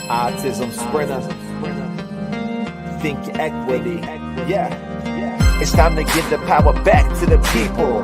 Autism sprinter, think equity, yeah. It's time to give the power back to the people.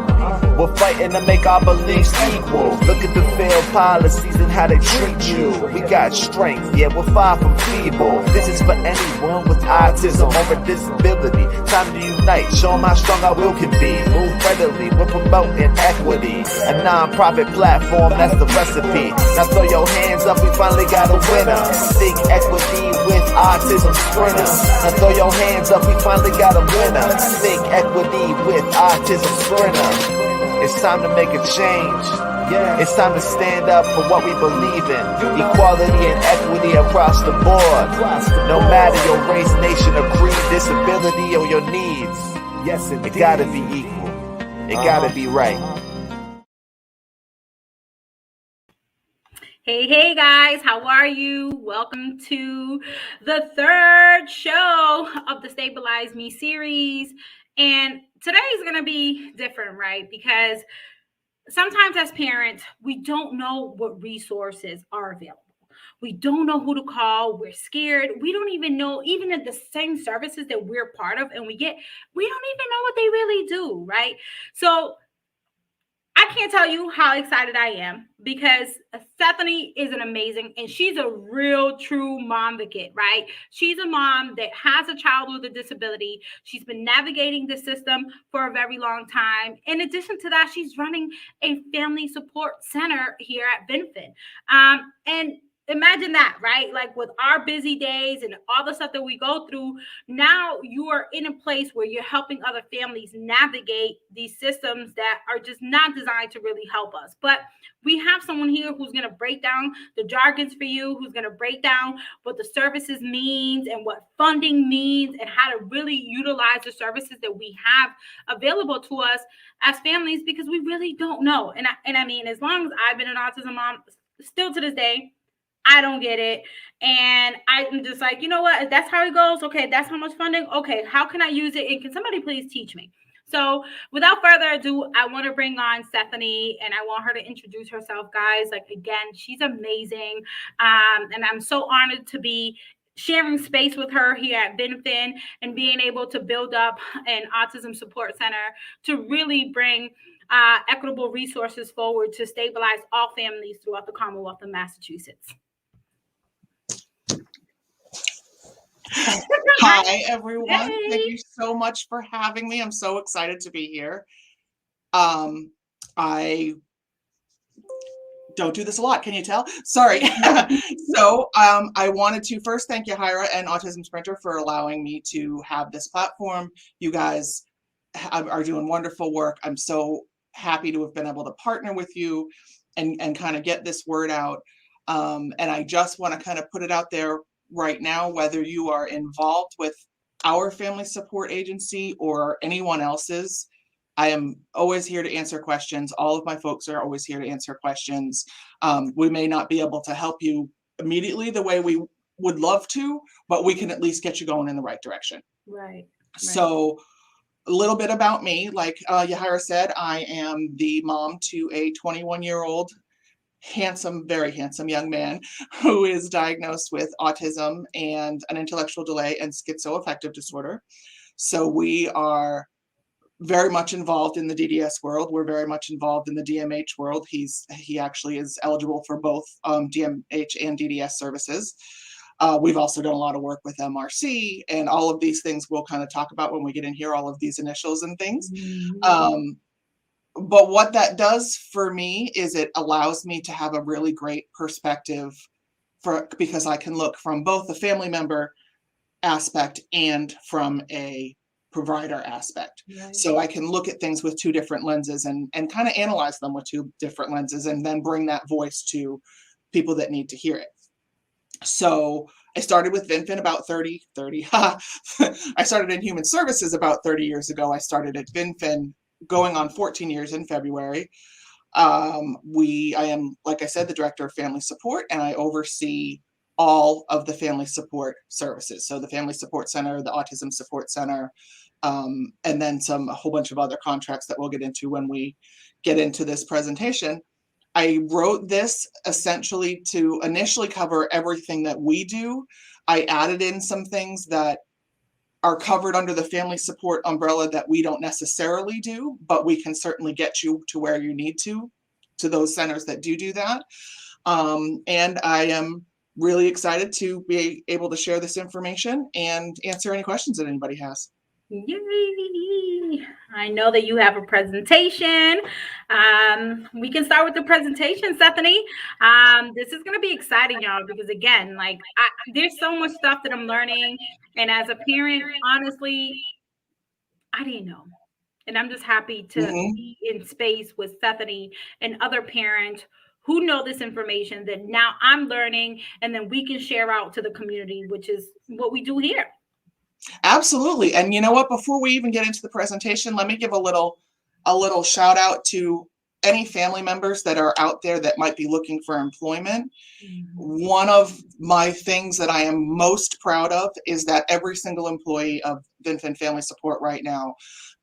We're fighting to make our beliefs equal. Look at the failed policies and how they treat you. We got strength, yeah, we're far from feeble. This is for anyone with autism or a disability. Time to unite, show them how strong our will can be. Move readily, we're promoting equity. A non-profit platform, that's the recipe. Now throw your hands up, we finally got a winner. Think equity with autism sprinters. Now throw your hands up, we finally got a winner. Think equity with autism sprinter. It's time to make a change. It's time to stand up for what we believe in. Equality and equity across the board. No matter your race, nation, or creed, disability, or your needs. Yes, it gotta be equal. It gotta be right. Hey guys, how are you? Welcome to the third show of the Stabilize Me series. And today is going to be different, right? Because sometimes as parents, we don't know what resources are available. We don't know who to call. We're scared. We don't even know, even at the same services that we're part of and we don't even know what they really do, right? So I can't tell you how excited I am because Sethany is an amazing, and she's a real true mom advocate, right? She's a mom that has a child with a disability. She's been navigating the system for a very long time. In addition to that, she's running a family support center here at Vinfen. And imagine that, right? Like with our busy days and all the stuff that we go through, now you are in a place where you're helping other families navigate these systems that are just not designed to really help us. But we have someone here who's going to break down the jargons for you, who's going to break down what the services means and what funding means and how to really utilize the services that we have available to us as families, because we really don't know. And I mean, as long as I've been an autism mom, still to this day, I don't get it. And I'm just like, you know what? If that's how it goes. Okay, that's how much funding. Okay, how can I use it? And can somebody please teach me? So without further ado, I want to bring on Sethany, and I want her to introduce herself, guys. Like, again, she's amazing. And I'm so honored to be sharing space with her here at Vinfen and being able to build up an autism support center to really bring equitable resources forward to stabilize all families throughout the Commonwealth of Massachusetts. Hi, everyone. Hey. Thank you so much for having me. I'm so excited to be here. I don't do this a lot. Can you tell? Sorry. So I wanted to first thank you, Hira and Autism Sprinter, for allowing me to have this platform. You guys are doing wonderful work. I'm so happy to have been able to partner with you and kind of get this word out. And I just want to kind of put it out there right now, whether you are involved with our family support agency or anyone else's, I am always here to answer questions. All of my folks are always here to answer questions. We may not be able to help you immediately the way we would love to, but we can at least get you going in the right direction. Right. So a little bit about me, like Yahira said, I am the mom to a 21-year-old handsome, very handsome young man who is diagnosed with autism and an intellectual delay and schizoaffective disorder. So we are very much involved in the DDS world. We're very much involved in the DMH world. He actually is eligible for both DMH and DDS services. We've also done a lot of work with MRC and all of these things we'll kind of talk about when we get in here, all of these initials and things. Mm-hmm. But what that does for me is it allows me to have a really great perspective because I can look from both the family member aspect and from a provider aspect. Right. So I can look at things with two different lenses and kind of analyze them with two different lenses and then bring that voice to people that need to hear it. So I started with Vinfen about 30. I started in human services about 30 years ago. I started at Vinfen going on 14 years in February. I am, like I said, the director of family support, and I oversee all of the family support services. So the family support center, the autism support center, and then a whole bunch of other contracts that we'll get into when we get into this presentation. I wrote this essentially to initially cover everything that we do. I added in some things that are covered under the family support umbrella that we don't necessarily do, but we can certainly get you to where you need to those centers that do that. And I am really excited to be able to share this information and answer any questions that anybody has. Yay! I know that you have a presentation. We can start with the presentation, Sethany. This is going to be exciting, y'all, because again, like there's so much stuff that I'm learning. And as a parent, honestly, I didn't know. And I'm just happy to be in space with Sethany and other parents who know this information that now I'm learning, and then we can share out to the community, which is what we do here. Absolutely. And you know what, before we even get into the presentation, let me give a little shout out to any family members that are out there that might be looking for employment. One of my things that I am most proud of is that every single employee of Vinfen Family Support right now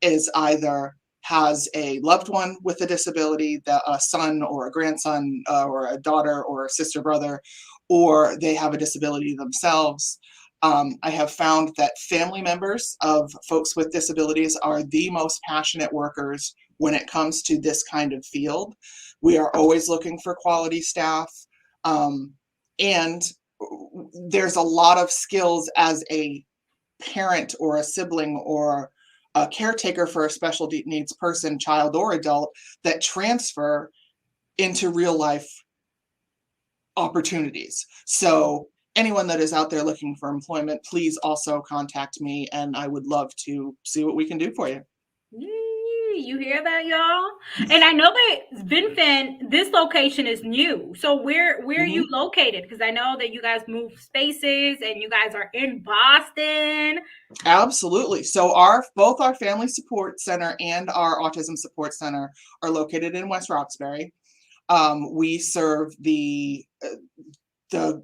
is either has a loved one with a disability, a son or a grandson or a daughter or a sister, brother, or they have a disability themselves. I have found that family members of folks with disabilities are the most passionate workers when it comes to this kind of field. We are always looking for quality staff. And there's a lot of skills as a parent or a sibling or a caretaker for a special needs person, child or adult, that transfer into real life opportunities. So anyone that is out there looking for employment, please also contact me, and I would love to see what we can do for you. You hear that, y'all? And I know that Vinfen, this location is new. So where are you located? Because I know that you guys move spaces and you guys are in Boston. Absolutely. So both our Family Support Center and our Autism Support Center are located in West Roxbury. We serve the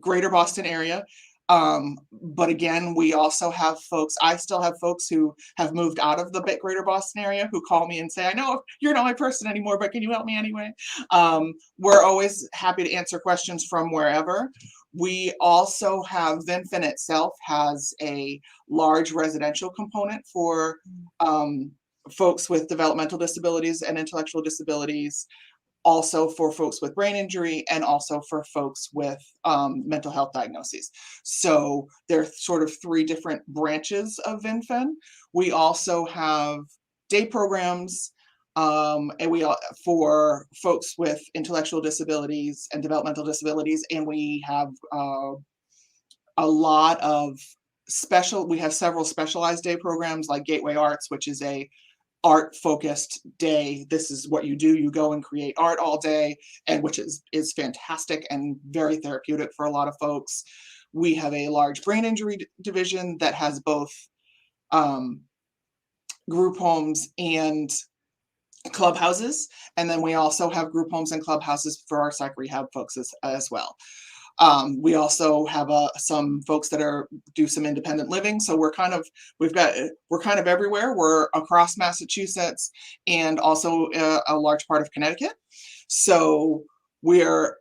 greater Boston area. But again, we also have I still have folks who have moved out of the greater Boston area who call me and say, I know you're not my person anymore, but can you help me anyway? We're always happy to answer questions from wherever. We also have, Vinfen itself has a large residential component for folks with developmental disabilities and intellectual disabilities, also for folks with brain injury, and also for folks with mental health diagnoses. So there are sort of three different branches of Vinfen. We also have day programs and for folks with intellectual disabilities and developmental disabilities, and we have a lot of we have several specialized day programs like Gateway Arts, which is a art-focused day. This is what you do. You go and create art all day, and which is fantastic and very therapeutic for a lot of folks. We have a large brain injury division that has both group homes and clubhouses. And then we also have group homes and clubhouses for our psych rehab folks as well. We also have some folks that do some independent living. So we're kind of everywhere. We're across Massachusetts and also a large part of Connecticut. So we're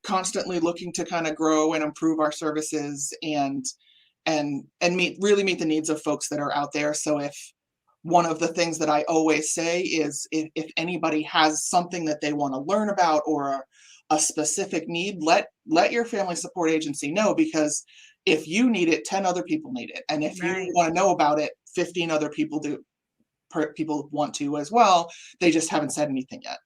constantly looking to kind of grow and improve our services and really meet the needs of folks that are out there. So one of the things that I always say is if anybody has something that they want to learn about or a specific need, let your family support agency know, because if you need it, 10 other people need it. And if you want to know about it, 15 other people want to as well. They just haven't said anything yet.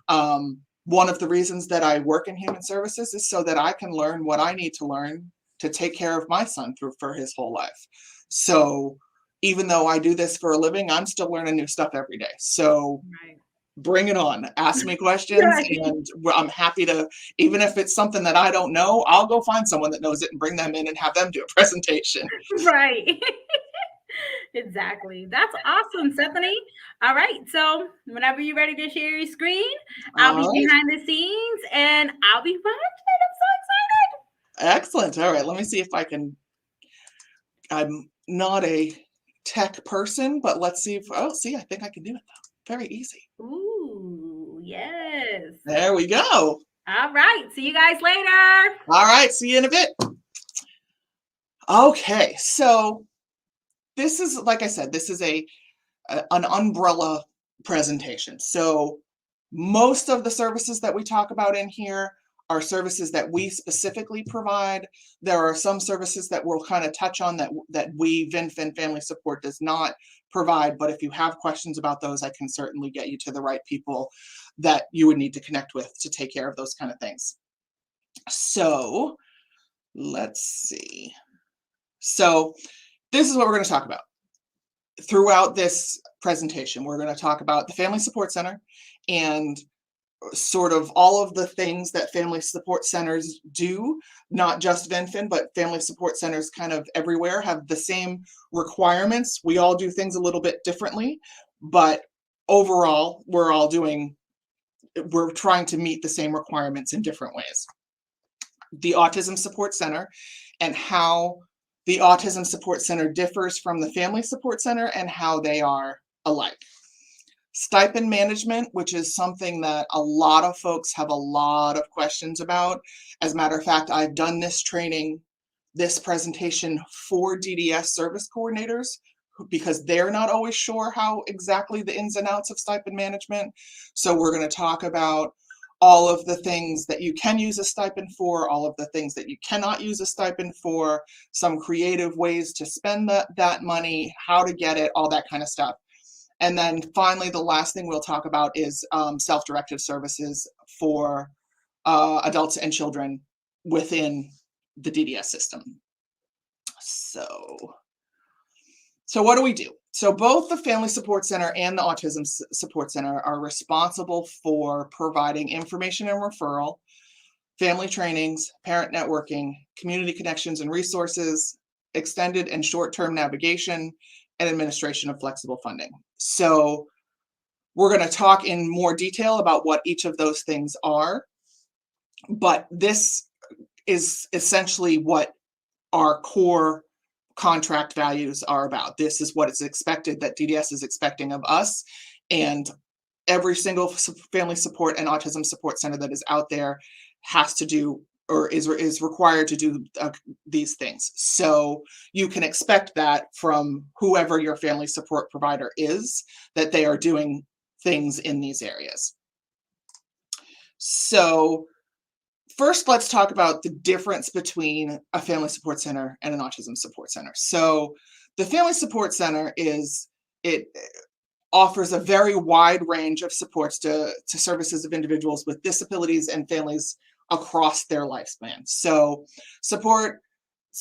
One of the reasons that I work in human services is so that I can learn what I need to learn to take care of my son for his whole life. So even though I do this for a living, I'm still learning new stuff every day. So bring it on. Ask me questions, and I'm happy to, even if it's something that I don't know, I'll go find someone that knows it and bring them in and have them do a presentation. Right. Exactly. That's awesome, Sethany. All right. So whenever you're ready to share your screen, I'll be behind the scenes and I'll be watching. I'm so excited. Excellent. All right. Let me see if I can. I'm not a tech person, but let's see I think I can do it though. Very easy. Ooh, yes. is. There we go. All right. See you guys later. All right. See you in a bit. Okay. So this is, like I said, this is an umbrella presentation. So most of the services that we talk about in here are services that we specifically provide. There are some services that we'll kind of touch on that we, Vinfen Family Support, does not provide. But if you have questions about those, I can certainly get you to the right people that you would need to connect with to take care of those kind of things. So let's see. So this is what we're going to talk about. Throughout this presentation, we're going to talk about the Family Support Center and sort of all of the things that family support centers do, not just Vinfen, but family support centers kind of everywhere have the same requirements. We all do things a little bit differently, but overall, we're trying to meet the same requirements in different ways. The Autism Support Center and how the Autism Support Center differs from the Family Support Center and how they are alike. Stipend management, which is something that a lot of folks have a lot of questions about. As a matter of fact, I've done this training, this presentation for DDS service coordinators because they're not always sure how exactly the ins and outs of stipend management. So we're going to talk about all of the things that you can use a stipend for, all of the things that you cannot use a stipend for, some creative ways to spend that money, how to get it, all that kind of stuff. And then finally, the last thing we'll talk about is self-directed services for adults and children within the DDS system. So what do we do? So both the Family Support Center and the Autism Support Center are responsible for providing information and referral, family trainings, parent networking, community connections and resources, extended and short-term navigation, and administration of flexible funding. So we're going to talk in more detail about what each of those things are, but this is essentially what our core contract values are about. This is what it's expected that DDS is expecting of us, and every single family support and autism support center that is out there has to do or is required to do these things. So you can expect that from whoever your family support provider is, that they are doing things in these areas. So first, let's talk about the difference between a family support center and an autism support center. So the family support center offers a very wide range of supports to services of individuals with disabilities and families across their lifespan. So support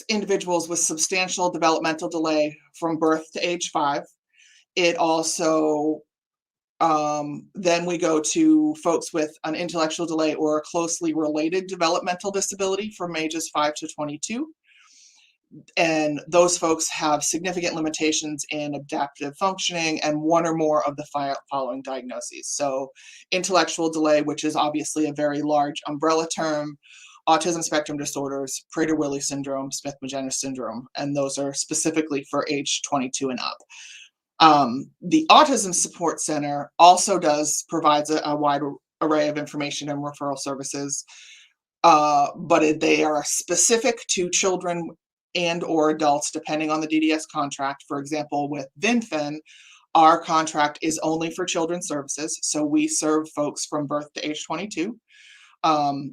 individuals with substantial developmental delay from birth to age 5. It also then we go to folks with an intellectual delay or a closely related developmental disability from ages 5 to 22. And those folks have significant limitations in adaptive functioning and one or more of the following diagnoses. So intellectual delay, which is obviously a very large umbrella term, autism spectrum disorders, Prader-Willi syndrome, Smith-Magenis syndrome, and those are specifically for age 22 and up. The Autism Support Center also provides a wide array of information and referral services, but they are specific to children and or adults depending on the DDS contract. For example, with Vinfen, our contract is only for children's services, so we serve folks from birth to age 22.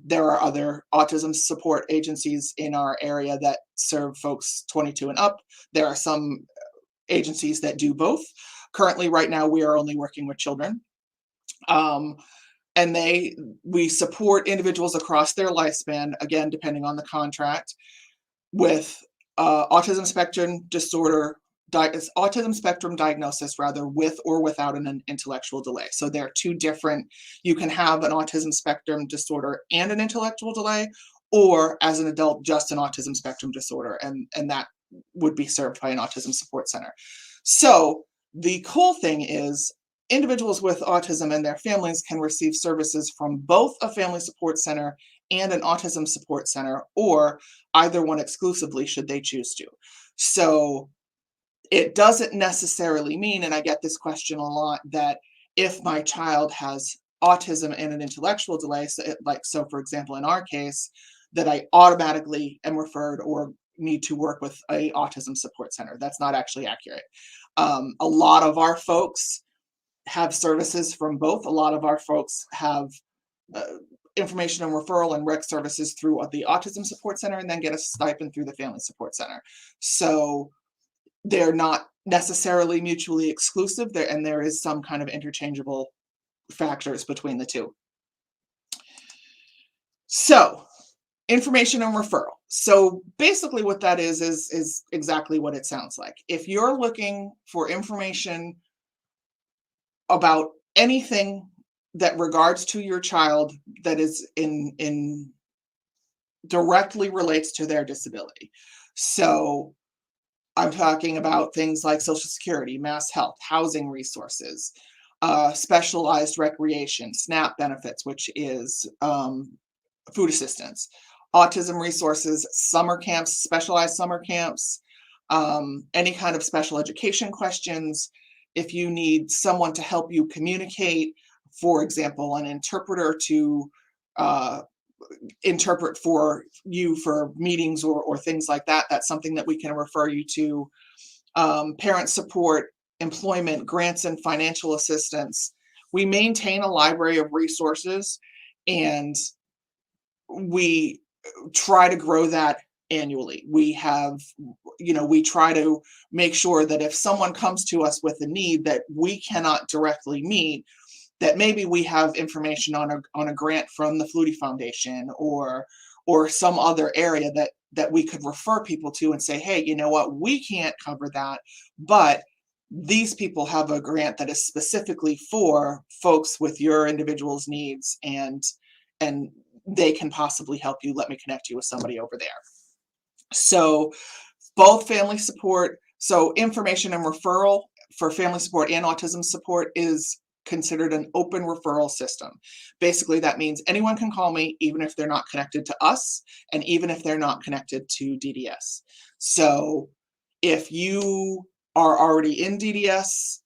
There are other autism support agencies in our area that serve folks 22 and up. There are some agencies that do both. Currently, right now, we are only working with children. And we support individuals across their lifespan, again, depending on the contract, with autism spectrum diagnosis, rather, with or without an intellectual delay. So there are two different, you can have an autism spectrum disorder and an intellectual delay, or as an adult, just an autism spectrum disorder, and that would be served by an autism support center. So the cool thing is individuals with autism and their families can receive services from both a family support center and an autism support center, or either one exclusively should they choose to. So it doesn't necessarily mean, and I get this question a lot, that if my child has autism and an intellectual delay, so for example, in our case, that I automatically am referred or need to work with a autism support center. That's not actually accurate. A lot of our folks have services from both. A lot of our folks have information and referral and rec services through the Autism Support Center, and then get a stipend through the Family Support Center. So they're not necessarily mutually exclusive there, and there is some kind of interchangeable factors between the two. So information and referral. So basically what that is exactly what it sounds like. If you're looking for information about anything that regards to your child that is in directly relates to their disability. So I'm talking about things like Social Security, mass health, housing resources, specialized recreation, SNAP benefits, which is food assistance, autism resources, summer camps, specialized summer camps, any kind of special education questions. If you need someone to help you communicate, for example, an interpreter to interpret for you for meetings or things like that, that's something that we can refer you to. Parent support, employment, grants and financial assistance. We maintain a library of resources, and we try to grow that annually. We have, we try to make sure that if someone comes to us with a need that we cannot directly meet, that maybe we have information on a grant from the Flutie Foundation or some other area that we could refer people to and say, hey, you know what, we can't cover that, but these people have a grant that is specifically for folks with your individual's needs, and they can possibly help you. Let me connect you with somebody over there. So both family support, so information and referral for family support and autism support is considered an open referral system. Basically, that means anyone can call me, even if they're not connected to us, and even if they're not connected to DDS. So if you are already in DDS,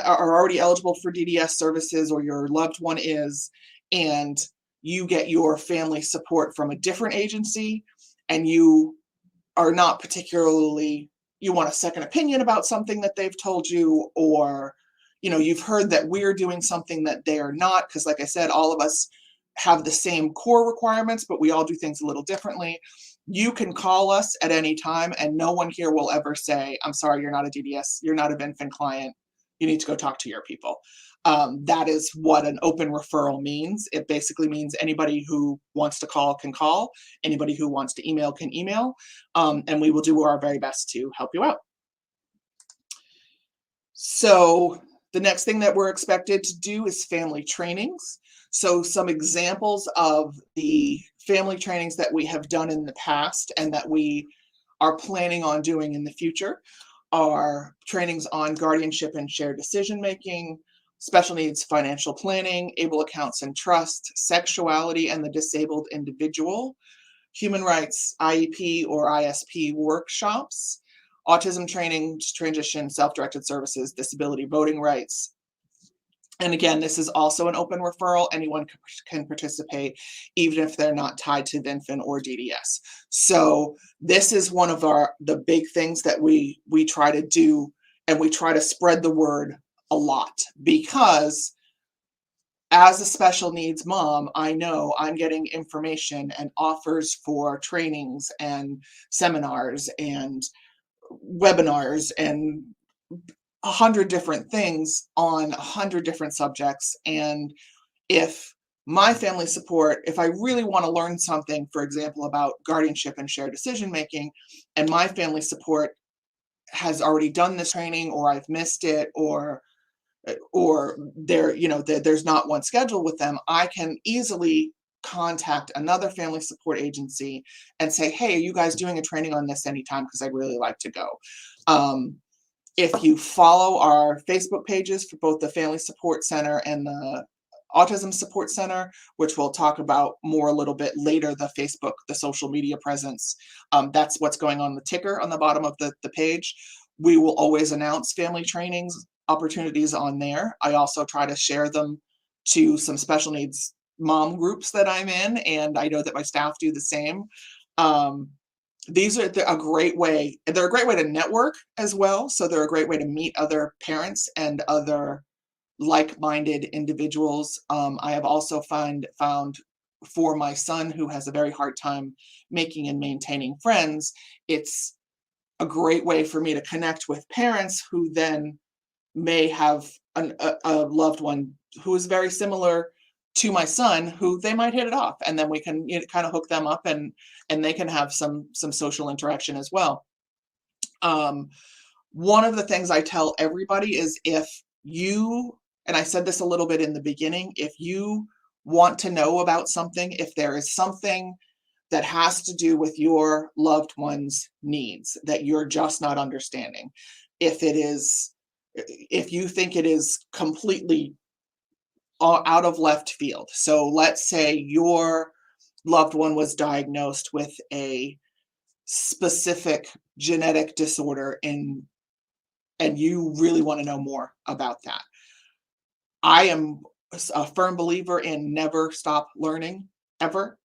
are already eligible for DDS services, or your loved one is, and you get your family support from a different agency, and you are not particularly, you want a second opinion about something that they've told you, or you've heard that we're doing something that they are not, because like I said, all of us have the same core requirements, but we all do things a little differently. You can call us at any time, and no one here will ever say, I'm sorry, you're not a DDS, you're not a Vinfen client, you need to go talk to your people. That is what an open referral means. It basically means anybody who wants to call can call, anybody who wants to email can email, and we will do our very best to help you out. So the next thing that we're expected to do is family trainings. So some examples of the family trainings that we have done in the past and that we are planning on doing in the future are trainings on guardianship and shared decision-making, special needs financial planning, able accounts and trust, sexuality and the disabled individual, human rights IEP or ISP workshops, autism training, transition, self-directed services, disability voting rights. And again, this is also an open referral. Anyone can participate, even if they're not tied to Vinfen or DDS. So this is one of the big things that we try to do, and we try to spread the word a lot, because as a special needs mom, I know I'm getting information and offers for trainings and seminars and webinars and 100 different things on 100 different subjects. And if my family support, if I really want to learn something, for example, about guardianship and shared decision making, and my family support has already done this training, or I've missed it, or there's not one scheduled with them, I can easily contact another family support agency and say, hey, are you guys doing a training on this anytime? Because I'd really like to go. If you follow our Facebook pages for both the Family Support Center and the Autism Support Center, which we'll talk about more a little bit later, the Facebook, the social media presence, that's what's going on the ticker on the bottom of the page. We will always announce family trainings opportunities on there. I also try to share them to some special needs mom groups that I'm in, and I know that my staff do the same. These are a great way. They're a great way to network as well. So they're a great way to meet other parents and other like-minded individuals. I have also found for my son, who has a very hard time making and maintaining friends, it's a great way for me to connect with parents who then may have a loved one who is very similar to my son, who they might hit it off, and then we can kind of hook them up, and they can have some social interaction as well. One of the things I tell everybody is, if you, and I said this a little bit in the beginning, if you want to know about something, if there is something that has to do with your loved one's needs that you're just not understanding, if you think it is completely out of left field. So let's say your loved one was diagnosed with a specific genetic disorder and you really want to know more about that. I am a firm believer in never stop learning, ever.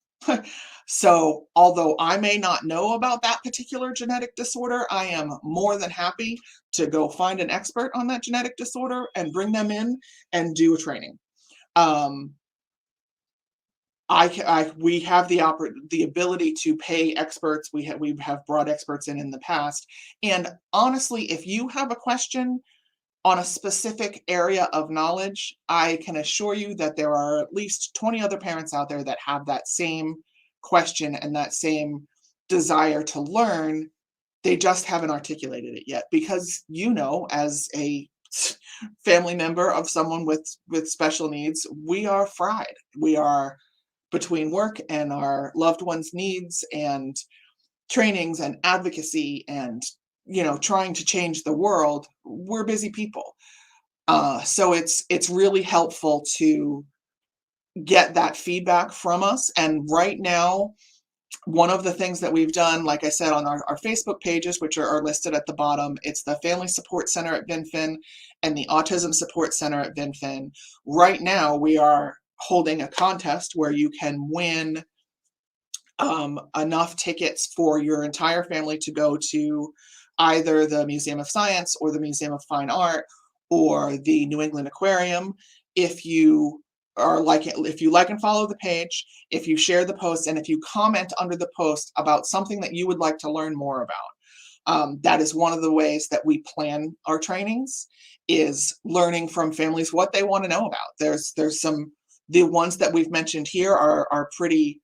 So although I may not know about that particular genetic disorder, I am more than happy to go find an expert on that genetic disorder and bring them in and do a training. We have the ability to pay experts. We have brought experts in the past. And honestly, if you have a question on a specific area of knowledge, I can assure you that there are at least 20 other parents out there that have that same question and that same desire to learn. They just haven't articulated it yet, because, as a family member of someone with special needs, we are fried. We are, between work and our loved ones' needs and trainings and advocacy and trying to change the world, we're busy people. So it's really helpful to get that feedback from us. And right now, one of the things that we've done, like I said, on our Facebook pages, which are listed at the bottom, it's the Family Support Center at Vinfen and the Autism Support Center at Vinfen. Right now, we are holding a contest where you can win enough tickets for your entire family to go to either the Museum of Science or the Museum of Fine Art or the New England Aquarium. If you like and follow the page, if you share the post, and if you comment under the post about something that you would like to learn more about. That is one of the ways that we plan our trainings, is learning from families what they want to know about. There's the ones that we've mentioned here are pretty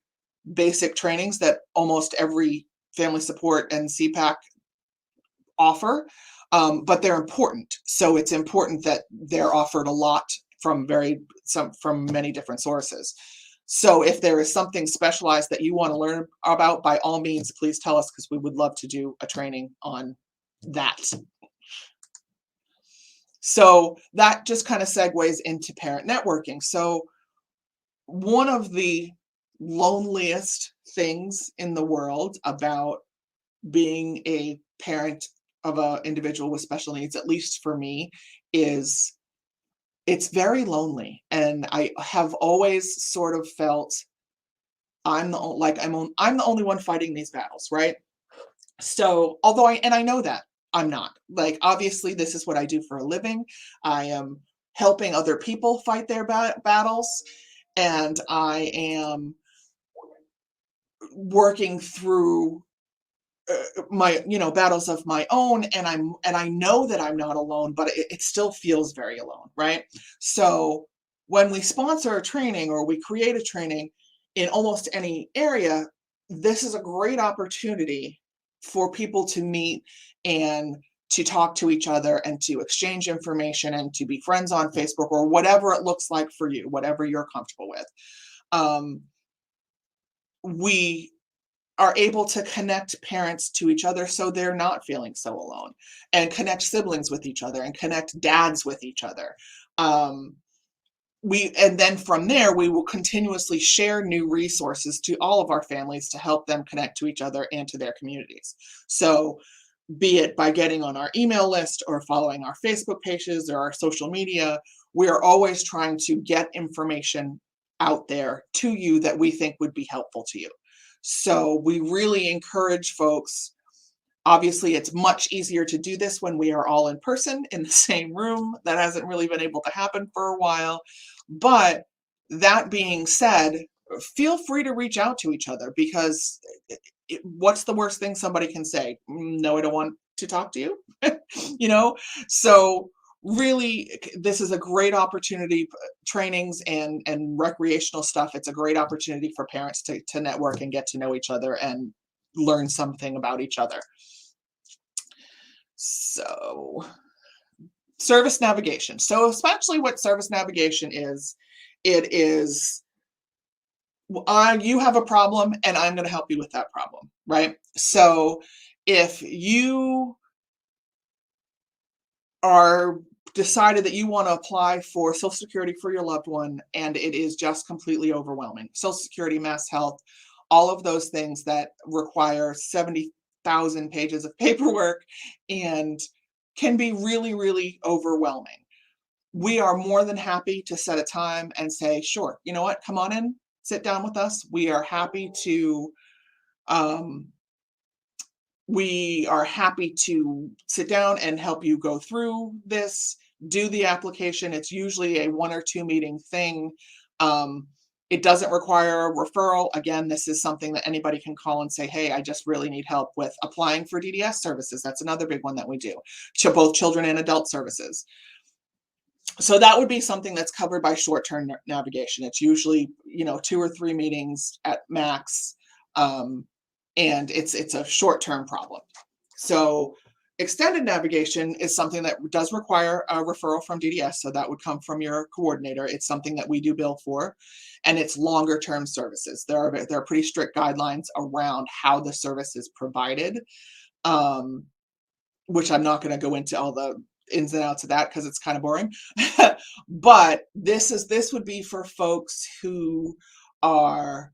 basic trainings that almost every family support and CPAC offer, but they're important. So it's important that they're offered a lot from many different sources. So if there is something specialized that you want to learn about, by all means, please tell us, because we would love to do a training on that. So that just kind of segues into parent networking. So one of the loneliest things in the world about being a parent of an individual with special needs, at least for me, is it's very lonely. And I have always sort of felt I'm the only one fighting these battles, right? So although I know that I'm not. Like, obviously, this is what I do for a living. I am helping other people fight their battles, and I am working through my battles of my own, and I know that I'm not alone, but it still feels very alone, right? So when we sponsor a training or we create a training in almost any area, this is a great opportunity for people to meet and to talk to each other and to exchange information and to be friends on Facebook or whatever it looks like for you, whatever you're comfortable with. We are able to connect parents to each other so they're not feeling so alone, and connect siblings with each other, and connect dads with each other. And then from there, we will continuously share new resources to all of our families to help them connect to each other and to their communities. So be it by getting on our email list or following our Facebook pages or our social media, we are always trying to get information out there to you that we think would be helpful to you. So we really encourage folks. Obviously, it's much easier to do this when we are all in person in the same room. That hasn't really been able to happen for a while. But that being said, feel free to reach out to each other, because what's the worst thing somebody can say? No, I don't want to talk to you. You know, so really, this is a great opportunity. Trainings and recreational stuff, it's a great opportunity for parents to network and get to know each other and learn something about each other. So service navigation. So essentially what service navigation is, it is, you have a problem and I'm going to help you with that problem, right? So if you are decided that you want to apply for Social Security for your loved one and it is just completely overwhelming, Social Security, Mass Health, all of those things that require 70,000 pages of paperwork and can be really, really overwhelming. We are more than happy to set a time and say, sure, you know what, come on in, sit down with us. We are happy to sit down and help you go through this, do the application. It's usually a 1 or 2 meeting thing. It doesn't require a referral. Again, this is something that anybody can call and say, hey, I just really need help with applying for DDS services. That's another big one that we do, to both children and adult services. So that would be something that's covered by short-term navigation. It's usually, 2 or 3 meetings at max. And it's a short-term problem. So extended navigation is something that does require a referral from DDS. So that would come from your coordinator. It's something that we do bill for, and it's longer term services. There are pretty strict guidelines around how the service is provided, which I'm not going to go into all the ins and outs of that because it's kind of boring. But this would be for folks who are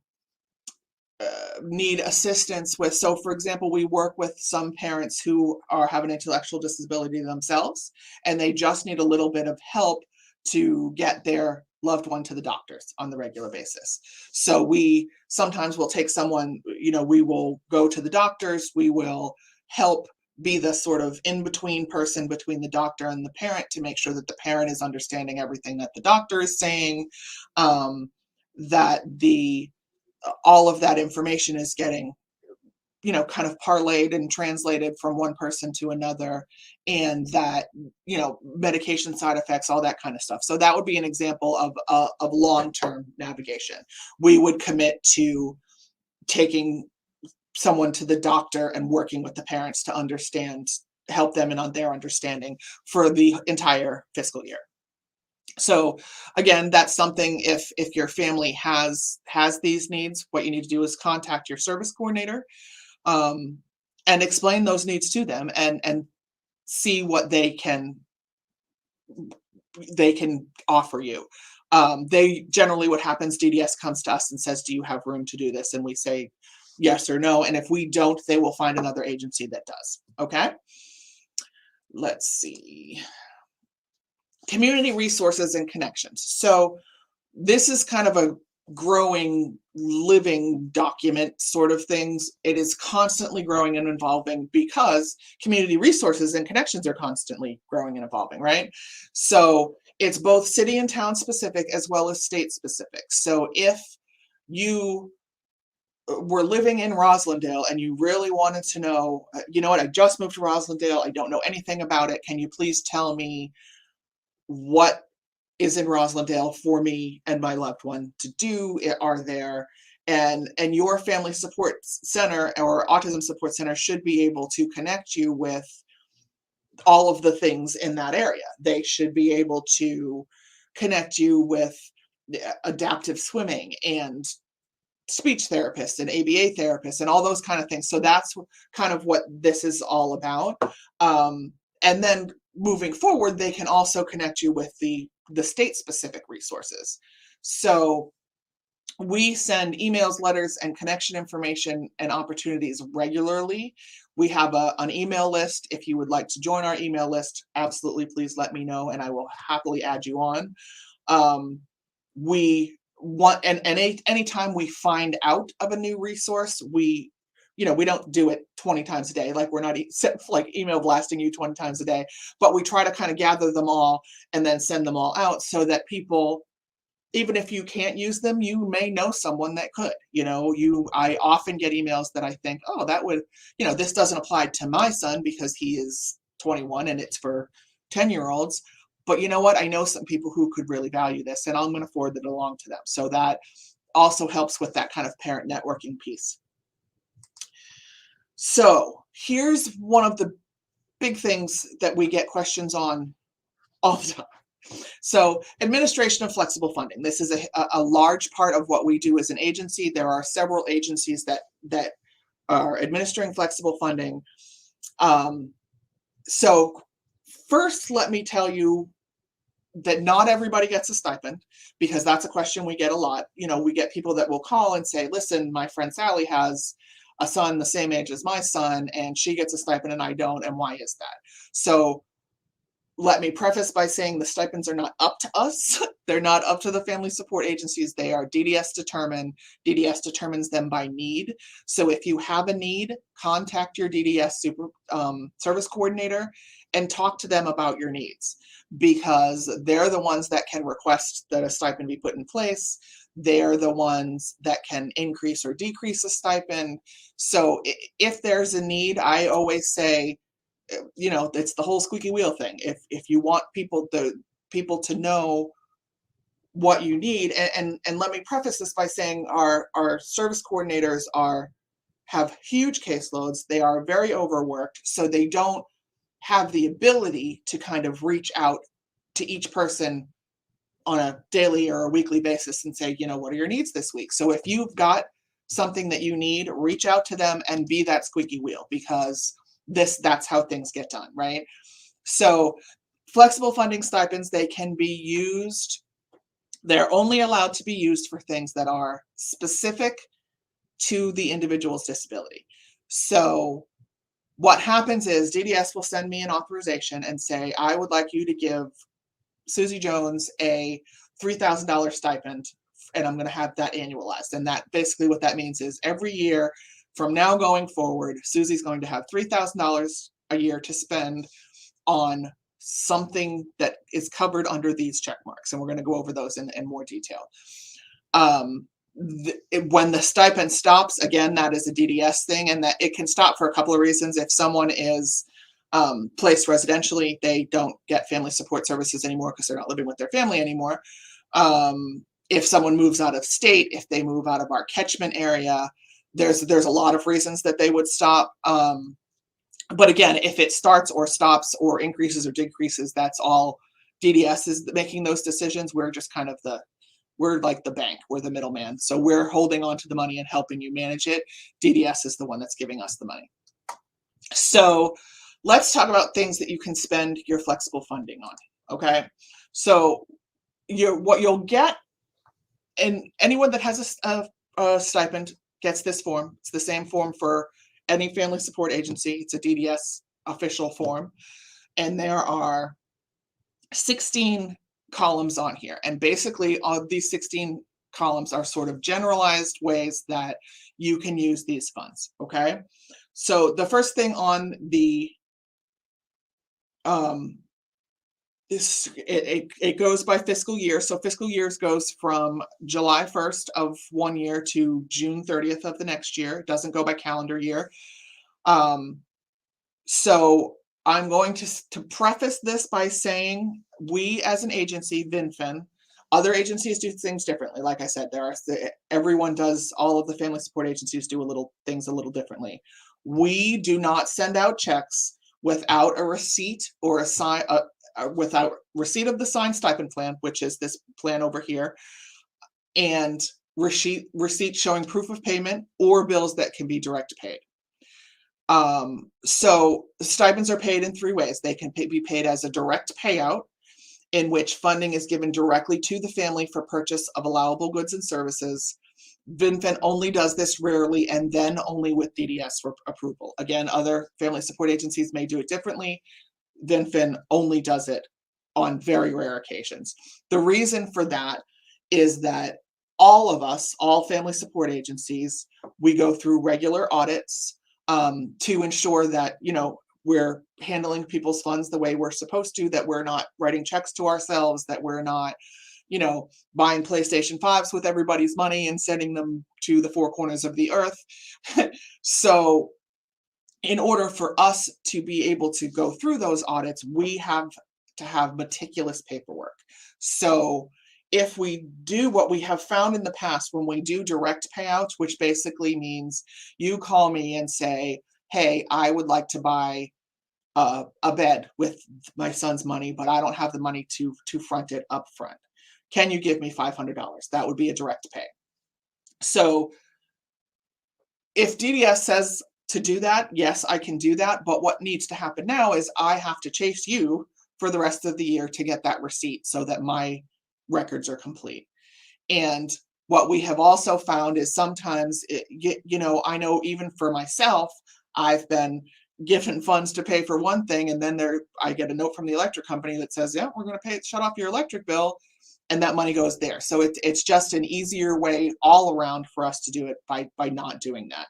need assistance with. So for example, we work with some parents who have an intellectual disability themselves, and they just need a little bit of help to get their loved one to the doctors on the regular basis. So we sometimes will take someone, we will go to the doctors, we will help be the sort of in-between person between the doctor and the parent to make sure that the parent is understanding everything that the doctor is saying, that all of that information is getting, kind of parlayed and translated from one person to another, and that, medication side effects, all that kind of stuff. So that would be an example of long-term navigation. We would commit to taking someone to the doctor and working with the parents to help them and on their understanding for the entire fiscal year. So again, that's something, if your family has these needs, what you need to do is contact your service coordinator, and explain those needs to them and see what they can offer you. They generally, what happens, DDS comes to us and says, do you have room to do this? And we say yes or no. And if we don't, they will find another agency that does. Okay. Let's see. Community resources and connections. So this is kind of a growing, living document sort of things. It is constantly growing and evolving because community resources and connections are constantly growing and evolving, right? So it's both city and town specific as well as state specific. So if you were living in Roslindale and you really wanted to know, you know what, I just moved to Roslindale, I don't know anything about it, can you please tell me what is in Roslindale for me and my loved one to do? Are there, and your family support center or autism support center should be able to connect you with all of the things in that area. They should be able to connect you with adaptive swimming and speech therapists and ABA therapists and all those kind of things. So that's kind of what this is all about. And then moving forward, they can also connect you with the state specific resources. So We send emails, letters, and connection information and opportunities regularly. We have an email list. If you would like to join our email list, absolutely please let me know and I will happily add you on. We want, and anytime we find out of a new resource, we don't do it 20 times a day. Like we're not like email blasting you 20 times a day, but we try to kind of gather them all and then send them all out so that people, even if you can't use them, you may know someone that could. I often get emails that I think, oh, that would, this doesn't apply to my son because he is 21 and it's for 10-year-olds. But you know what? I know some people who could really value this, and I'm going to forward it along to them. So that also helps with that kind of parent networking piece. So here's one of the big things that we get questions on all the time. So administration of flexible funding. This is a large part of what we do as an agency. There are several agencies that are administering flexible funding. So first, let me tell you that not everybody gets a stipend, because that's a question we get a lot. We get people that will call and say, listen, my friend Sally has a son the same age as my son and she gets a stipend and I don't, and why is that? So let me preface by saying the stipends are not up to us. They're not up to the family support agencies. They are DDS determined. DDS determines them by need. So if you have a need, contact your DDS service coordinator and talk to them about your needs, because they're the ones that can request that a stipend be put in place. They're the ones that can increase or decrease a stipend. So if there's a need, I always say, it's the whole squeaky wheel thing. If you want people to know what you need, and let me preface this by saying our service coordinators have huge caseloads. They are very overworked, so they don't have the ability to kind of reach out to each person on a daily or a weekly basis and say, what are your needs this week? So if you've got something that you need, reach out to them and be that squeaky wheel, because that's how things get done, right? So flexible funding stipends, they can be used, they're only allowed to be used for things that are specific to the individual's disability. So what happens is DDS will send me an authorization and say, I would like you to give Susie Jones a $3,000 stipend, and I'm going to have that annualized. And that basically what that means is every year from now going forward, Susie's going to have $3,000 a year to spend on something that is covered under these check marks. And we're going to go over those in more detail. When the stipend stops, again, that is a DDS thing, and that it can stop for a couple of reasons. If someone is placed residentially, they don't get family support services anymore because they're not living with their family anymore. If someone moves out of state, if they move out of our catchment area, there's a lot of reasons that they would stop. But again, if it starts or stops or increases or decreases, that's all DDS is making those decisions. We're just kind of we're like the bank, we're the middleman. So we're holding on to the money and helping you manage it. DDS is the one that's giving us the money. So let's talk about things that you can spend your flexible funding on, okay? So what you'll get, and anyone that has a stipend gets this form. It's the same form for any family support agency. It's a DDS official form. And there are 16 columns on here. And basically all of these 16 columns are sort of generalized ways that you can use these funds, okay? So the first thing on the, it goes by fiscal year. So fiscal years goes from July 1st of one year to June 30th of the next year. It doesn't go by calendar year. So I'm going to preface this by saying we as an agency, Vinfen, other agencies do things differently. Like I said, everyone does, all of the family support agencies do things a little differently. We do not send out checks without a receipt or without receipt of the signed stipend plan, which is this plan over here, and receipt showing proof of payment or bills that can be direct paid. So stipends are paid in three ways. They can be paid as a direct payout. in which funding is given directly to the family for purchase of allowable goods and services. Vinfen only does this rarely and then only with DDS approval. Again, other family support agencies may do it differently. Vinfen only does it on very rare occasions. The reason for that is that all of us, all family support agencies, we go through regular audits to ensure that, you know, we're handling people's funds the way we're supposed to, that we're not writing checks to ourselves, that we're not, you know, buying PlayStation 5s with everybody's money and sending them to the four corners of the earth. So in order for us to be able to go through those audits, we have to have meticulous paperwork. So if we do what we have found in the past, when we do direct payouts, which basically means you call me and say, hey, I would like to buy a bed with my son's money, but I don't have the money to front it up front. Can you give me $500? That would be a direct pay. So if DDS says to do that, yes, I can do that. But what needs to happen now is I have to chase you for the rest of the year to get that receipt so that my records are complete. And what we have also found is sometimes, you know, I know even for myself, I've been given funds to pay for one thing, and then I get a note from the electric company that says, yeah, we're going to shut off your electric bill, and that money goes there. So it's just an easier way all around for us to do it by not doing that.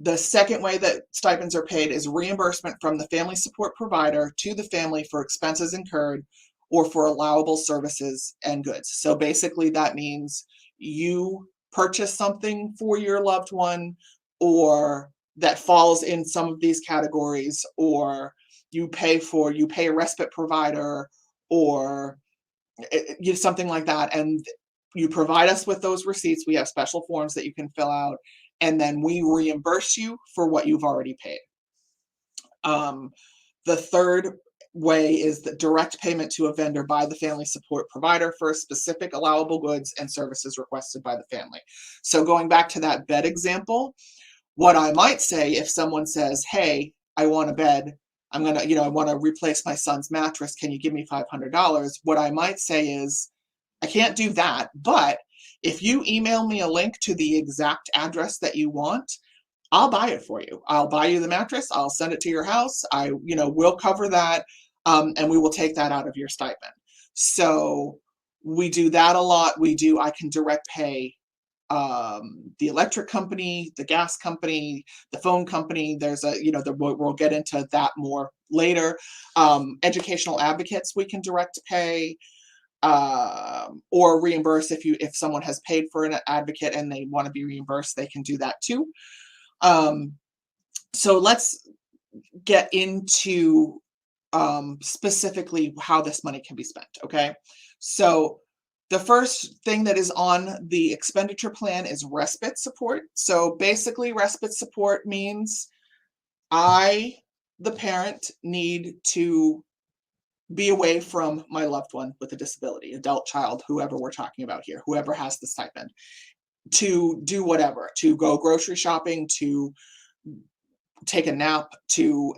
The second way that stipends are paid is reimbursement from the family support provider to the family for expenses incurred or for allowable services and goods. So basically that means you purchase something for your loved one, or that falls in some of these categories, or you pay a respite provider, or something like that, and you provide us with those receipts. We have special forms that you can fill out, and then we reimburse you for what you've already paid. The third way is the direct payment to a vendor by the family support provider for specific allowable goods and services requested by the family. So going back to that bed example, what I might say if someone says, hey, I want a bed, I want to replace my son's mattress, can you give me $500? What I might say is, I can't do that, but if you email me a link to the exact address that you want, I'll buy it for you. I'll buy you the mattress, I'll send it to your house, we'll cover that, and we will take that out of your stipend. So we do that a lot. I can direct pay the electric company, the gas company, the phone company. There's we'll get into that more later. Educational advocates, we can direct pay, or reimburse if someone has paid for an advocate and they want to be reimbursed, they can do that too. So let's get into specifically how this money can be spent. Okay, so the first thing that is on the expenditure plan is respite support. So basically, respite support means I, the parent, need to be away from my loved one with a disability, adult, child, whoever we're talking about here, whoever has the stipend, to do whatever, to go grocery shopping, to take a nap, to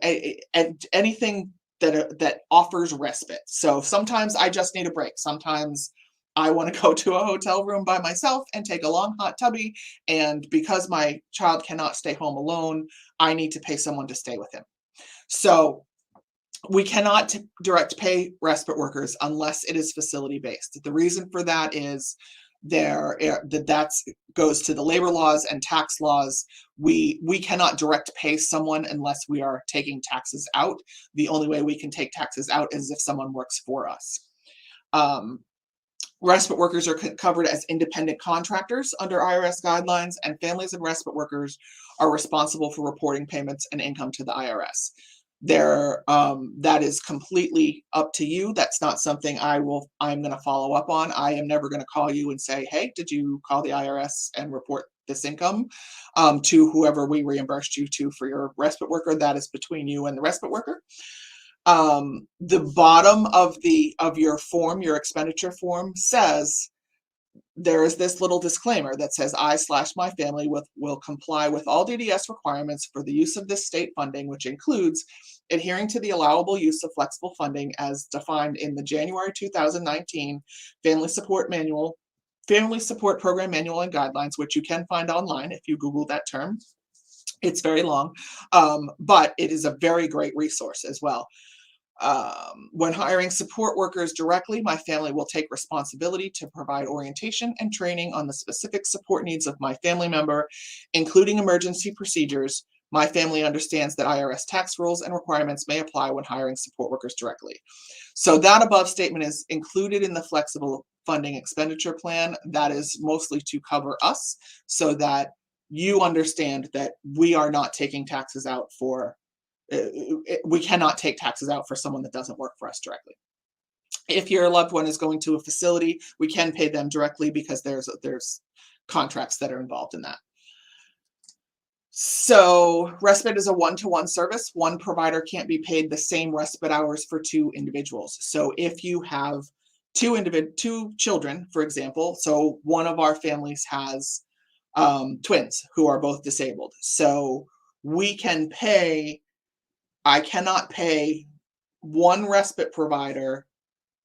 anything that offers respite. So sometimes I just need a break. Sometimes I want to go to a hotel room by myself and take a long hot tubby. And because my child cannot stay home alone, I need to pay someone to stay with him. So we cannot direct pay respite workers unless it is facility based. The reason for that is that goes to the labor laws and tax laws. We cannot direct pay someone unless we are taking taxes out. The only way we can take taxes out is if someone works for us. Respite workers are covered as independent contractors under IRS guidelines, and families of respite workers are responsible for reporting payments and income to the IRS. That is completely up to you. That's not something I'm going to follow up on. I am never going to call you and say, hey, did you call the IRS and report this income to whoever we reimbursed you to for your respite worker? That is between you and the respite worker. The bottom of your form, your expenditure form, says there is this little disclaimer that says I/my family will comply with all DDS requirements for the use of this state funding, which includes adhering to the allowable use of flexible funding as defined in the January 2019 Family Support Program Manual and Guidelines, which you can find online if you Google that term. It's very long, but it is a very great resource as well. When hiring support workers directly, my family will take responsibility to provide orientation and training on the specific support needs of my family member, including emergency procedures. My family understands that IRS tax rules and requirements may apply when hiring support workers directly. So that above statement is included in the flexible funding expenditure plan. That is mostly to cover us so that you understand that we are not taking taxes out for we cannot take taxes out for someone that doesn't work for us directly. If your loved one is going to a facility, we can pay them directly because there's contracts that are involved in that. So respite is a one-to-one service. One provider can't be paid the same respite hours for two individuals. So if you have two children, for example, so one of our families has twins who are both disabled. So we can pay I cannot pay one respite provider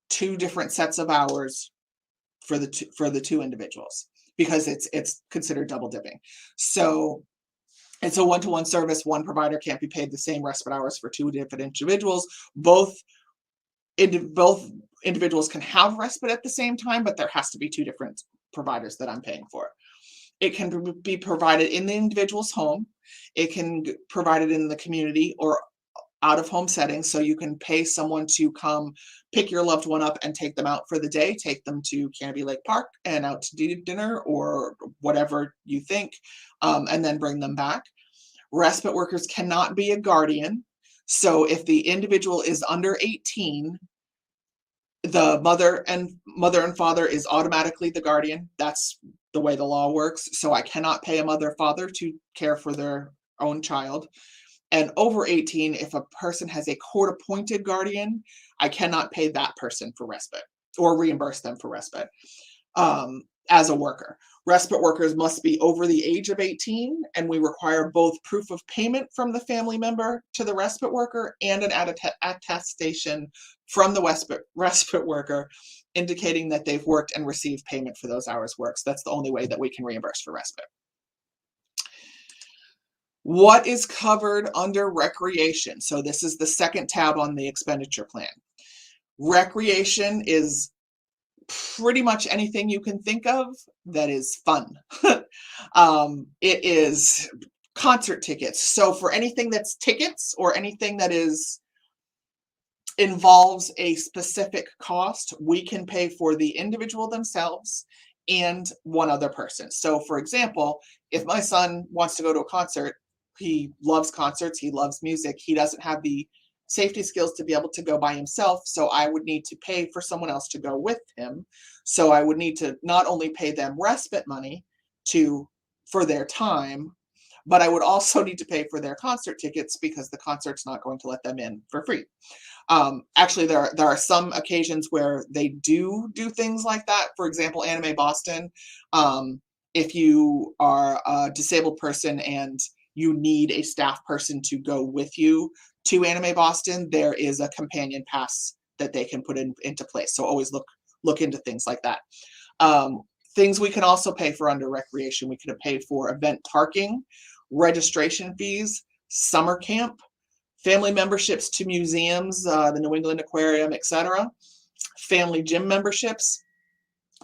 two different sets of hours for the two individuals because it's considered double dipping. So it's a one-to-one service. One provider can't be paid the same respite hours for two different individuals. Both individuals can have respite at the same time, but there has to be two different providers that I'm paying for. It can be provided in the individual's home. It can be provided in the community or out of home settings. So you can pay someone to come pick your loved one up and take them out for the day, take them to Canopy Lake Park and out to dinner or whatever you think, and then bring them back. Respite workers cannot be a guardian. So if the individual is under 18, the mother and father is automatically the guardian. That's the way the law works. So I cannot pay a mother or father to care for their own child. And over 18, if a person has a court-appointed guardian, I cannot pay that person for respite or reimburse them for respite as a worker. Respite workers must be over the age of 18, and we require both proof of payment from the family member to the respite worker and an attestation from the respite worker indicating that they've worked and received payment for those hours worked. So that's the only way that we can reimburse for respite. What is covered under recreation? So this is the second tab on the expenditure plan. Recreation is pretty much anything you can think of that is fun. It is concert tickets. So for anything that's tickets or anything that involves a specific cost, we can pay for the individual themselves and one other person. So for example, if my son wants to go to a concert, he loves concerts, he loves music, he doesn't have the safety skills to be able to go by himself, so I would need to pay for someone else to go with him. So I would need to not only pay them respite money for their time, but I would also need to pay for their concert tickets because the concert's not going to let them in for free. Actually, there are some occasions where they do things like that. For example, Anime Boston, if you are a disabled person and you need a staff person to go with you to Anime Boston, there is a companion pass that they can put into place. So always look into things like that. Things we can also pay for under recreation. We can pay for event parking, registration fees, summer camp, family memberships to museums, the New England Aquarium, etc., family gym memberships,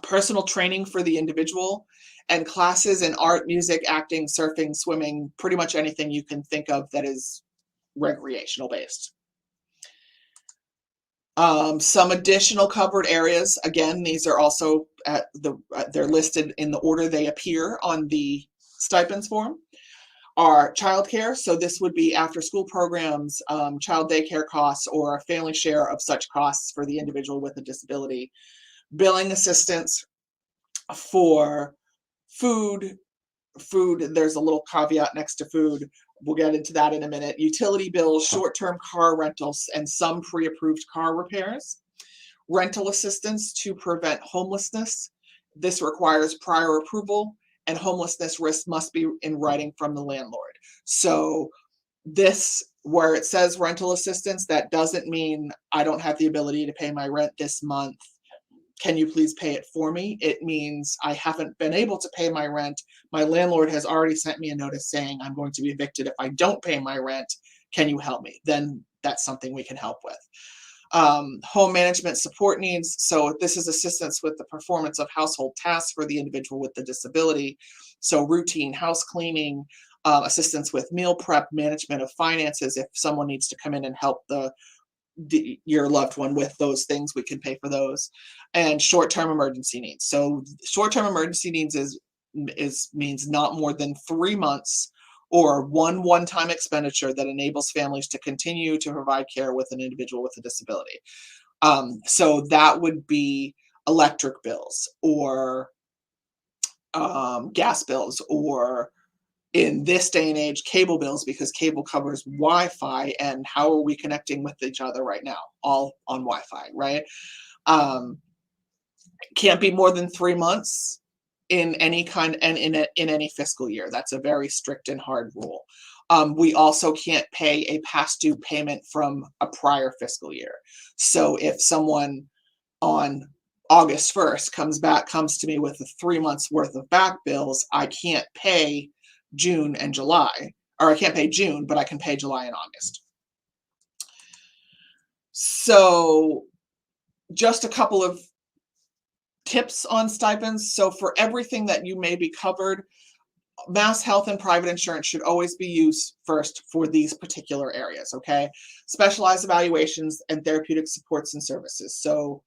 personal training for the individual, and classes in art, music, acting, surfing, swimming, pretty much anything you can think of that is recreational based. Some additional covered areas, again, these are also they're listed in the order they appear on the stipends form, are childcare. So this would be after school programs, child daycare costs, or a family share of such costs for the individual with a disability. Billing assistance for food, there's a little caveat next to food. We'll get into that in a minute. Utility bills, short-term car rentals, and some pre-approved car repairs. Rental assistance to prevent homelessness this requires prior approval, and homelessness risk must be in writing from the landlord. So this, where it says rental assistance, that doesn't mean I don't have the ability to pay my rent this month. Can you please pay it for me? It means I haven't been able to pay my rent. My landlord has already sent me a notice saying I'm going to be evicted if I don't pay my rent. Can you help me? Then that's something we can help with. Home management support needs. So this is assistance with the performance of household tasks for the individual with the disability. So routine house cleaning, assistance with meal prep, management of finances. If someone needs to come in and help your loved one with those things, we can pay for those. And short-term emergency needs. So short-term emergency needs means not more than 3 months or one-time expenditure that enables families to continue to provide care with an individual with a disability. So that would be electric bills or gas bills, or in this day and age, cable bills, because cable covers Wi-Fi, and how are we connecting with each other right now? All on Wi-Fi, right? Can't be more than 3 months in any kind, and in any fiscal year. That's a very strict and hard rule. We also can't pay a past due payment from a prior fiscal year. So if someone on August 1st comes to me with 3 months worth of back bills, I can't pay June and July, or I can't pay June, but I can pay July and August. So just a couple of tips on stipends. So for everything that you may be covered, Mass Health and private insurance should always be used first for these particular areas, okay? Specialized evaluations and therapeutic supports and services. So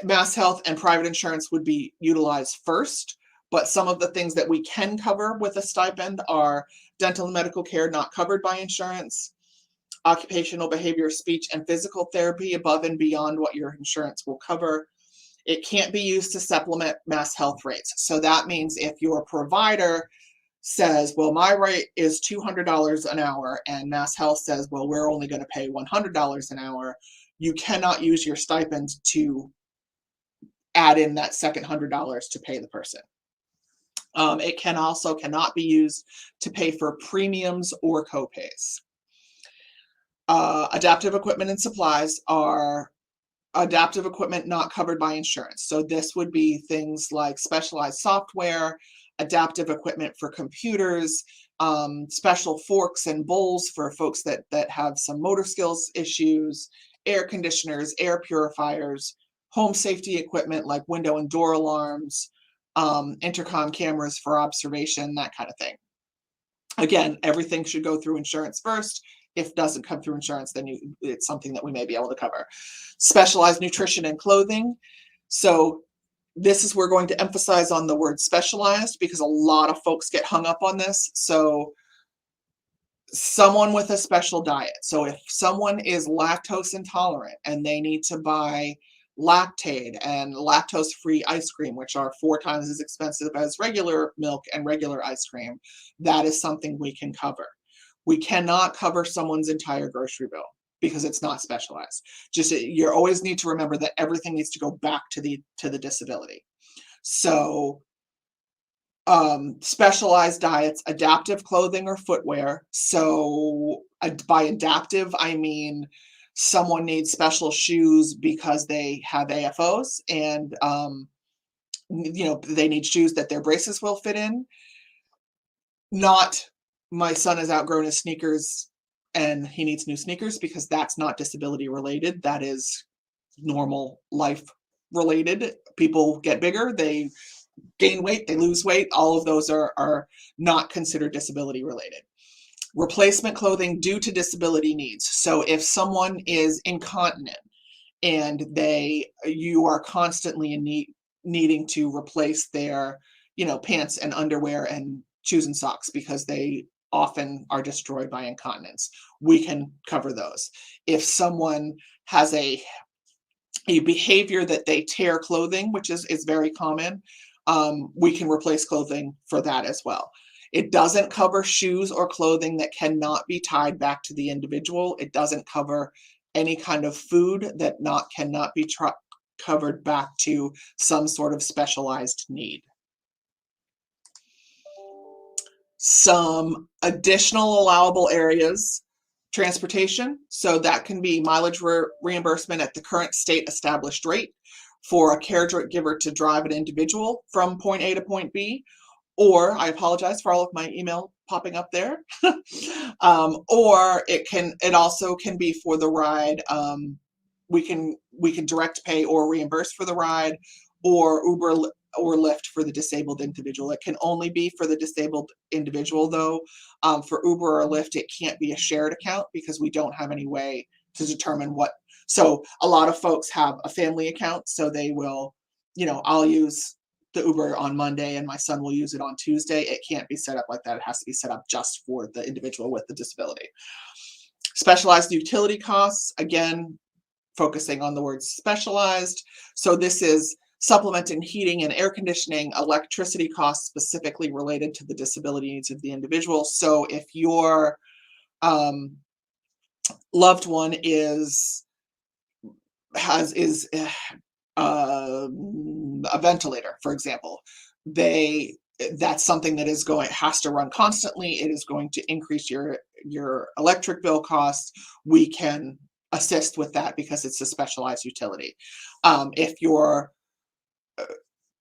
Mass Health and private insurance would be utilized first, but some of the things that we can cover with a stipend are dental and medical care not covered by insurance, occupational behavior, speech, and physical therapy above and beyond what your insurance will cover. It can't be used to supplement Mass Health rates. So that means if your provider says, well, my rate is $200 an hour, and Mass Health says, well, we're only going to pay $100 an hour, you cannot use your stipend to add in that second $100 to pay the person. It cannot be used to pay for premiums or copays. Adaptive equipment and supplies are adaptive equipment not covered by insurance. So this would be things like specialized software, adaptive equipment for computers, special forks and bowls for folks that have some motor skills issues, air conditioners, air purifiers, home safety equipment like window and door alarms, intercom cameras for observation, that kind of thing. Again, everything should go through insurance first. If it doesn't come through insurance, then it's something that we may be able to cover. Specialized nutrition and clothing. So this is, we're going to emphasize on the word specialized because a lot of folks get hung up on this. So someone with a special diet. So if someone is lactose intolerant and they need to buy Lactaid and lactose-free ice cream, which are 4 times as expensive as regular milk and regular ice cream, that is something we can cover. We cannot cover someone's entire grocery bill because it's not specialized. Just, you always need to remember that everything needs to go back to the disability. So specialized diets, adaptive clothing or footwear. So by adaptive, I mean someone needs special shoes because they have AFOs, and they need shoes that their braces will fit in. Not, my son has outgrown his sneakers and he needs new sneakers, because that's not disability related. That is normal life related. People get bigger, they gain weight, they lose weight. All of those are not considered disability related. Replacement clothing due to disability needs. So if someone is incontinent and you are constantly needing to replace their, pants and underwear and shoes and socks because they often are destroyed by incontinence, we can cover those. If someone has a behavior that they tear clothing, which is very common, we can replace clothing for that as well. It doesn't cover shoes or clothing that cannot be tied back to the individual. It doesn't cover any kind of food that cannot be covered back to some sort of specialized need. Some additional allowable areas: transportation. So that can be mileage reimbursement at the current state established rate for a caregiver to drive an individual from point A to point B. Or, I apologize for all of my email popping up there. Or it also can be for the ride. We can direct pay or reimburse for the ride, or Uber or Lyft for the disabled individual. It can only be for the disabled individual, though. For Uber or Lyft, it can't be a shared account because we don't have any way to determine what. So a lot of folks have a family account, so they will, I'll use the Uber on Monday and my son will use it on Tuesday. It can't be set up like that. It has to be set up just for the individual with the disability. Specialized utility costs, again, focusing on the word specialized. So this is supplementing heating and air conditioning, electricity costs specifically related to the disability needs of the individual. So if your loved one is a ventilator, for example, that's something that has to run constantly. It is going to increase your electric bill costs. We can assist with that because it's a specialized utility. If your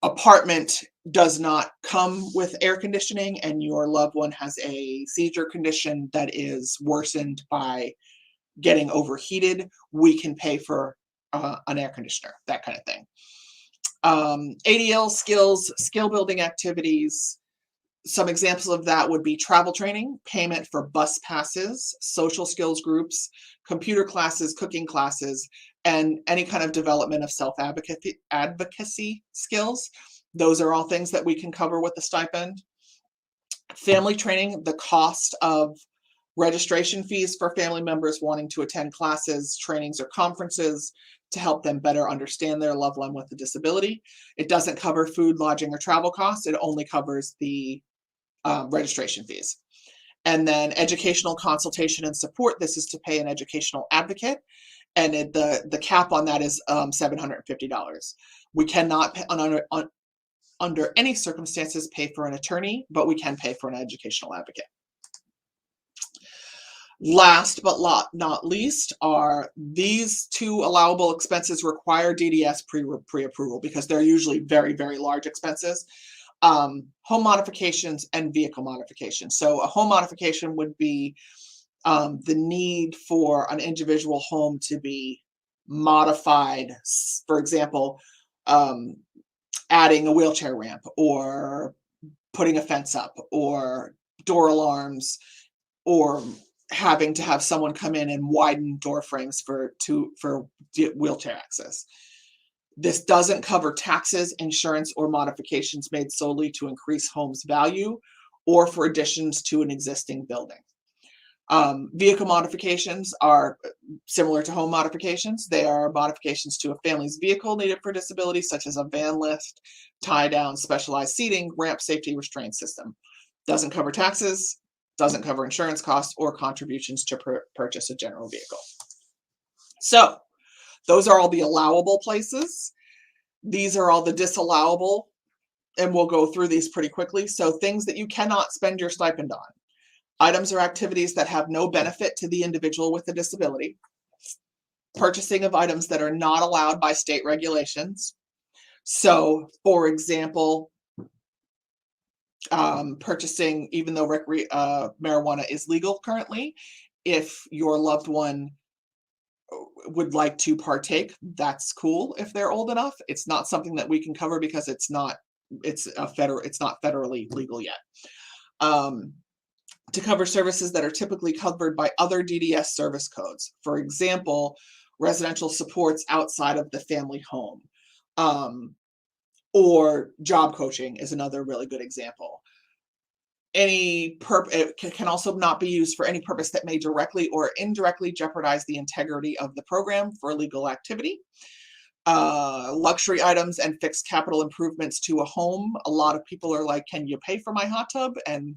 apartment does not come with air conditioning and your loved one has a seizure condition that is worsened by getting overheated, we can pay for an air conditioner, that kind of thing. ADL skills, skill building activities. Some examples of that would be travel training, payment for bus passes, social skills groups, computer classes, cooking classes, and any kind of development of self-advocacy skills. Those are all things that we can cover with the stipend. Family training, the cost of registration fees for family members wanting to attend classes, trainings, or conferences to help them better understand their loved one with a disability. It doesn't cover food, lodging, or travel costs. It only covers the registration fees. And then educational consultation and support. This is to pay an educational advocate, and the cap on that is $750. We cannot under any circumstances pay for an attorney, but we can pay for an educational advocate. Last but not least are these two allowable expenses require DDS pre-approval because they're usually very, very large expenses. Home modifications and vehicle modifications. So a home modification would be the need for an individual home to be modified. For example, adding a wheelchair ramp or putting a fence up or door alarms, or having to have someone come in and widen door frames for wheelchair access. This doesn't cover taxes, insurance, or modifications made solely to increase home's value or for additions to an existing building. Vehicle modifications are similar to home modifications. They are modifications to a family's vehicle needed for disability, such as a van lift, tie down, specialized seating, ramp, safety restraint system. Doesn't cover taxes, doesn't cover insurance costs or contributions to purchase a general vehicle. So those are all the allowable places. These are all the disallowable, and we'll go through these pretty quickly. So things that you cannot spend your stipend on. Items or activities that have no benefit to the individual with a disability. Purchasing of items that are not allowed by state regulations. So, for example, purchasing, even though marijuana is legal currently, if your loved one would like to partake, that's cool if they're old enough. It's not something that we can cover because it's not federally legal yet. To cover services that are typically covered by other DDS service codes. For example, residential supports outside of the family home. Or job coaching is another really good example. It can also not be used for any purpose that may directly or indirectly jeopardize the integrity of the program for illegal activity. Luxury items and fixed capital improvements to a home. A lot of people are like, can you pay for my hot tub? And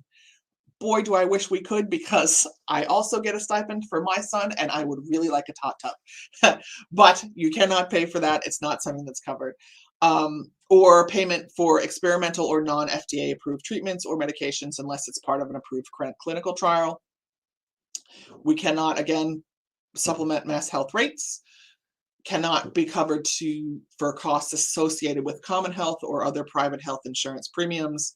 boy, do I wish we could, because I also get a stipend for my son and I would really like a hot tub. But you cannot pay for that. It's not something that's covered. Or payment for experimental or non-FDA approved treatments or medications unless it's part of an approved clinical trial. We cannot, again, supplement mass health rates. Cannot be covered for costs associated with common health or other private health insurance premiums.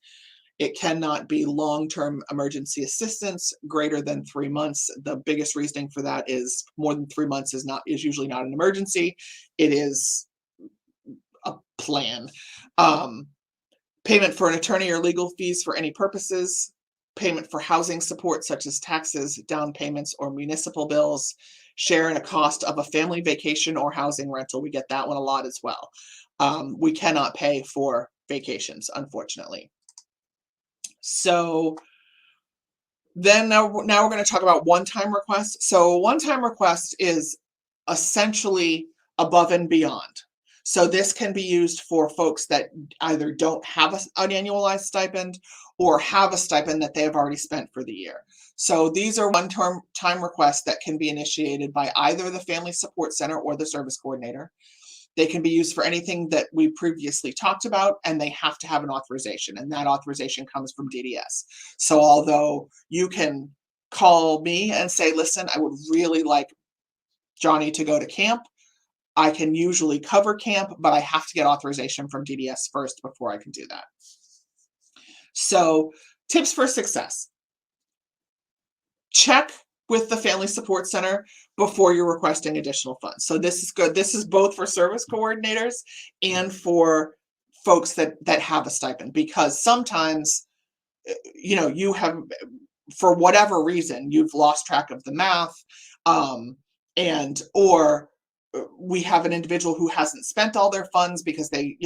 It cannot be long-term emergency assistance greater than 3 months. The biggest reasoning for that is more than 3 months is usually not an emergency. It is a plan. Payment for an attorney or legal fees for any purposes. Payment for housing support such as taxes, down payments, or municipal bills. Share in a cost of a family vacation or housing rental. We get that one a lot as well. We cannot pay for vacations, unfortunately. So then now we're going to talk about one-time requests. So one-time request is essentially above and beyond. So this can be used for folks that either don't have an annualized stipend or have a stipend that they have already spent for the year. So these are one-time requests that can be initiated by either the Family Support Center or the service coordinator. They can be used for anything that we previously talked about, and they have to have an authorization, and that authorization comes from DDS. So although you can call me and say, listen, I would really like Johnny to go to camp, I can usually cover camp, but I have to get authorization from DDS first before I can do that. So tips for success. Check with the Family Support Center before you're requesting additional funds. So this is good. This is both for service coordinators and for folks that have a stipend, because sometimes, you have, for whatever reason, you've lost track of the math, or we have an individual who hasn't spent all their funds because they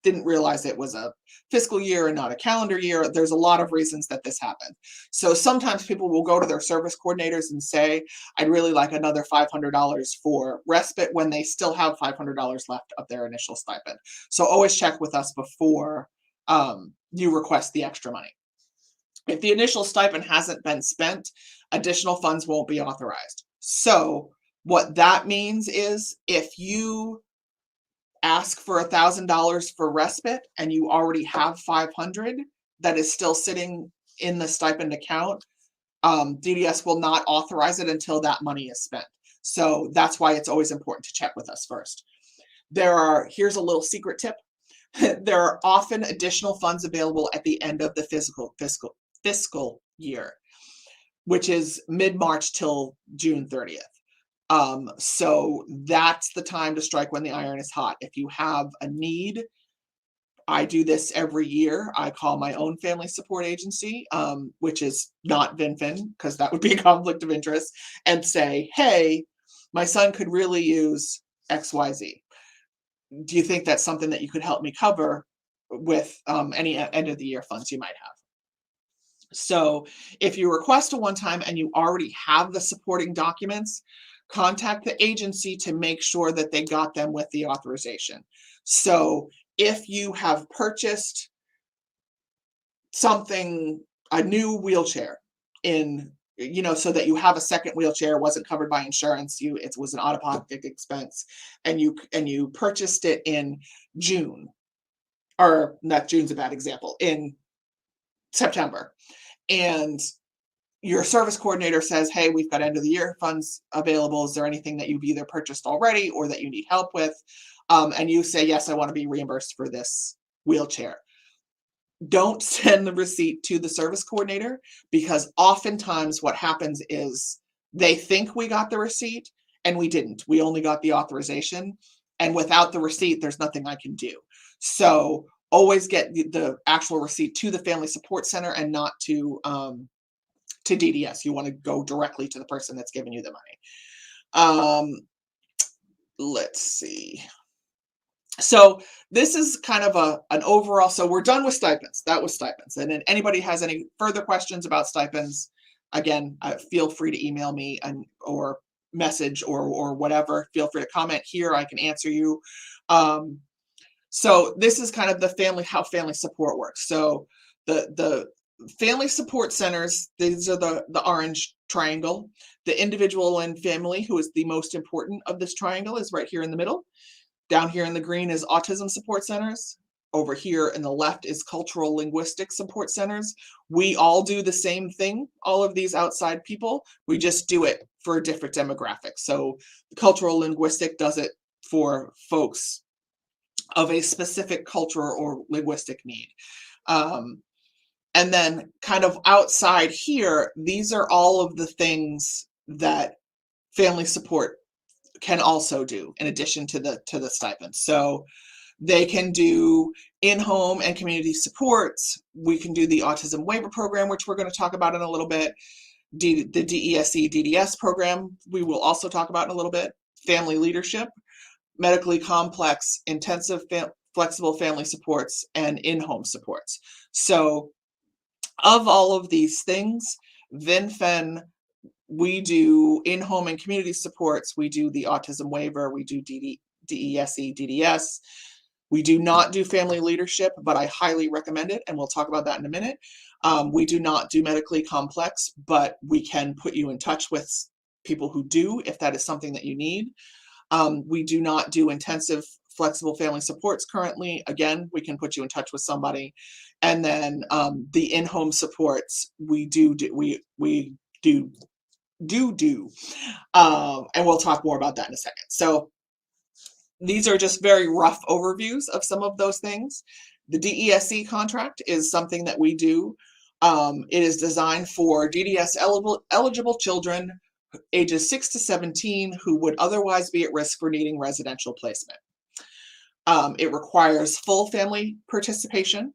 didn't realize it was a fiscal year and not a calendar year. There's a lot of reasons that this happened. So sometimes people will go to their service coordinators and say, I'd really like another $500 for respite, when they still have $500 left of their initial stipend. So always check with us before you request the extra money. If the initial stipend hasn't been spent, additional funds won't be authorized. So what that means is, if you ask for $1,000 for respite and you already have $500 that is still sitting in the stipend account, DDS will not authorize it until that money is spent. So that's why it's always important to check with us first. Here's a little secret tip. There are often additional funds available at the end of the fiscal year, which is mid-March till June 30th. So that's the time to strike when the iron is hot. If you have a need, I do this every year. I call my own family support agency, which is not Vinfen, because that would be a conflict of interest, and say, hey, my son could really use XYZ. Do you think that's something that you could help me cover with any end of the year funds you might have? So if you request a one-time and you already have the supporting documents, contact the agency to make sure that they got them with the authorization. So if you have purchased a new wheelchair so that you have a second wheelchair, wasn't covered by insurance, it was an out-of-pocket expense, and you purchased it in June, or not, June's a bad example, in September, and your service coordinator says, hey, we've got end of the year funds available. Is there anything that you've either purchased already or that you need help with? And you say, yes, I want to be reimbursed for this wheelchair. Don't send the receipt to the service coordinator, because oftentimes what happens is they think we got the receipt and we didn't. We only got the authorization, and without the receipt, there's nothing I can do. So always get the actual receipt to the Family Support Center and not to DDS. You want to go directly to the person that's giving you the money. Let's see. So this is kind of an overall, so we're done with stipends. That was stipends. And if anybody has any further questions about stipends, again, feel free to email me or message or whatever. Feel free to comment here. I can answer you. So this is kind of how family support works. So the family support centers, these are the orange triangle. The individual and family, who is the most important of this triangle, is right here in the middle. Down here in the green is autism support centers. Over here in the left is cultural linguistic support centers. We all do the same thing, all of these outside people. We just do it for a different demographic. So cultural linguistic does it for folks of a specific cultural or linguistic need. And then kind of outside here, these are all of the things that family support can also do in addition to the stipends. So they can do in-home and community supports. We can do the Autism Waiver program, which we're going to talk about in a little bit. The DESE, DDS program, we will also talk about in a little bit. Family leadership, medically complex, intensive, flexible family supports, and in-home supports. So of all of these things, Vinfen, we do in-home and community supports. We do the Autism Waiver. We do DESE, DDS. We do not do family leadership, but I highly recommend it, and we'll talk about that in a minute. We do not do medically complex, but we can put you in touch with people who do if that is something that you need. We do not do intensive flexible family supports currently. Again, we can put you in touch with somebody. And then the in-home supports we do. And we'll talk more about that in a second. So these are just very rough overviews of some of those things. The DESE contract is something that we do. It is designed for DDS eligible children ages 6 to 17 who would otherwise be at risk for needing residential placement. It requires full family participation.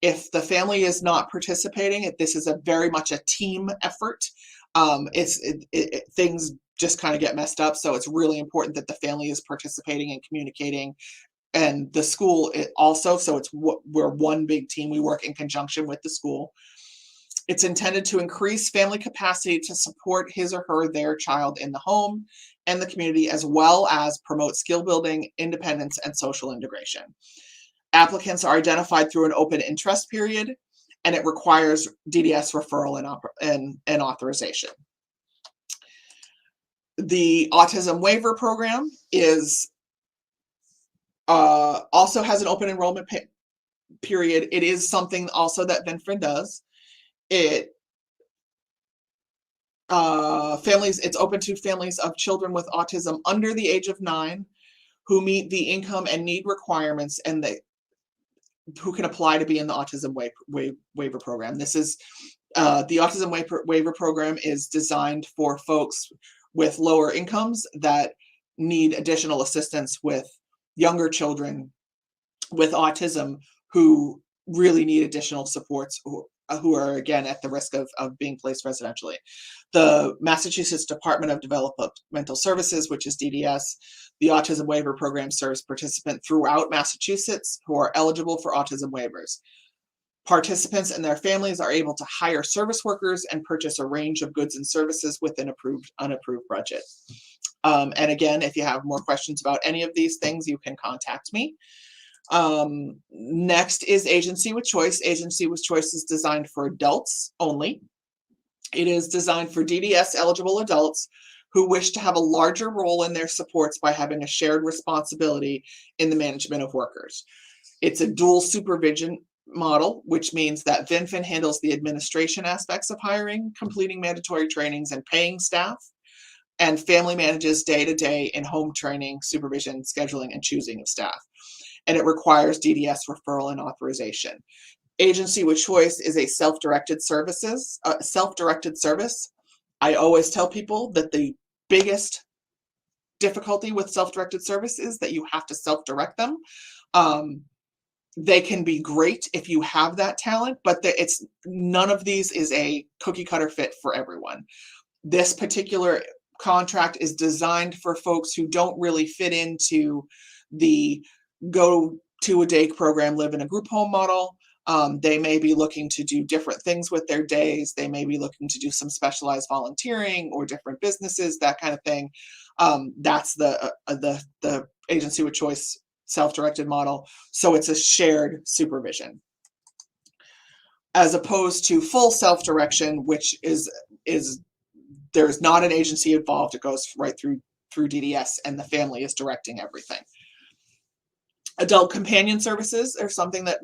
If the family is not participating, this is very much a team effort. Things just kind of get messed up. So it's really important that the family is participating and communicating, and the school also. So we're one big team. We work in conjunction with the school. It's intended to increase family capacity to support their child in the home and the community, as well as promote skill building, independence, and social integration. Applicants are identified through an open interest period, and it requires DDS referral and authorization. The Autism Waiver program also has an open enrollment period. It is something also that Vinfen does. It's open to families of children with autism under the age of 9 who meet the income and need requirements, and who can apply to be in the Autism Waiver program. This is the Autism Waiver program is designed for folks with lower incomes that need additional assistance with younger children with autism who really need additional supports, who are, again, at the risk of being placed residentially. The Massachusetts Department of Developmental Services, which is DDS, the Autism Waiver program serves participants throughout Massachusetts who are eligible for autism waivers. Participants and their families are able to hire service workers and purchase a range of goods and services with an unapproved budget. And again, if you have more questions about any of these things, you can contact me. Next is Agency with Choice. Agency with Choice is designed for adults only. It is designed for DDS eligible adults who wish to have a larger role in their supports by having a shared responsibility in the management of workers. It's a dual supervision model, which means that Vinfen handles the administration aspects of hiring, completing mandatory trainings, and paying staff, and family manages day-to-day in home training, supervision, scheduling, and choosing of staff. And it requires DDS referral and authorization. Agency with Choice is a self-directed service. I always tell people that the biggest difficulty with self-directed service is that you have to self-direct them. They can be great if you have that talent, but none of these is a cookie cutter fit for everyone. This particular contract is designed for folks who don't really fit into the go to a day program, live in a group home model. They may be looking to do different things with their days. They may be looking to do some specialized volunteering or different businesses, that kind of thing. That's the Agency with Choice self-directed model. So it's a shared supervision. as opposed to full self-direction, which is there's not an agency involved. It goes right through DDS, and the family is directing everything. Adult companion services are something that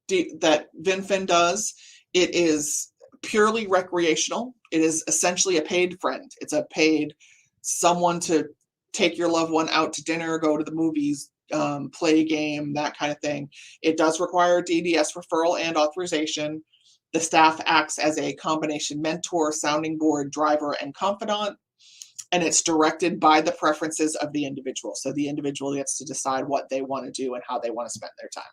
Vinfen does. It is purely recreational. It is essentially a paid friend. It's a paid someone to take your loved one out to dinner, go to the movies, play a game, that kind of thing. It does require DDS referral and authorization. The staff acts as a combination mentor, sounding board, driver, and confidant, and it's directed by the preferences of the individual. So the individual gets to decide what they want to do and how they want to spend their time.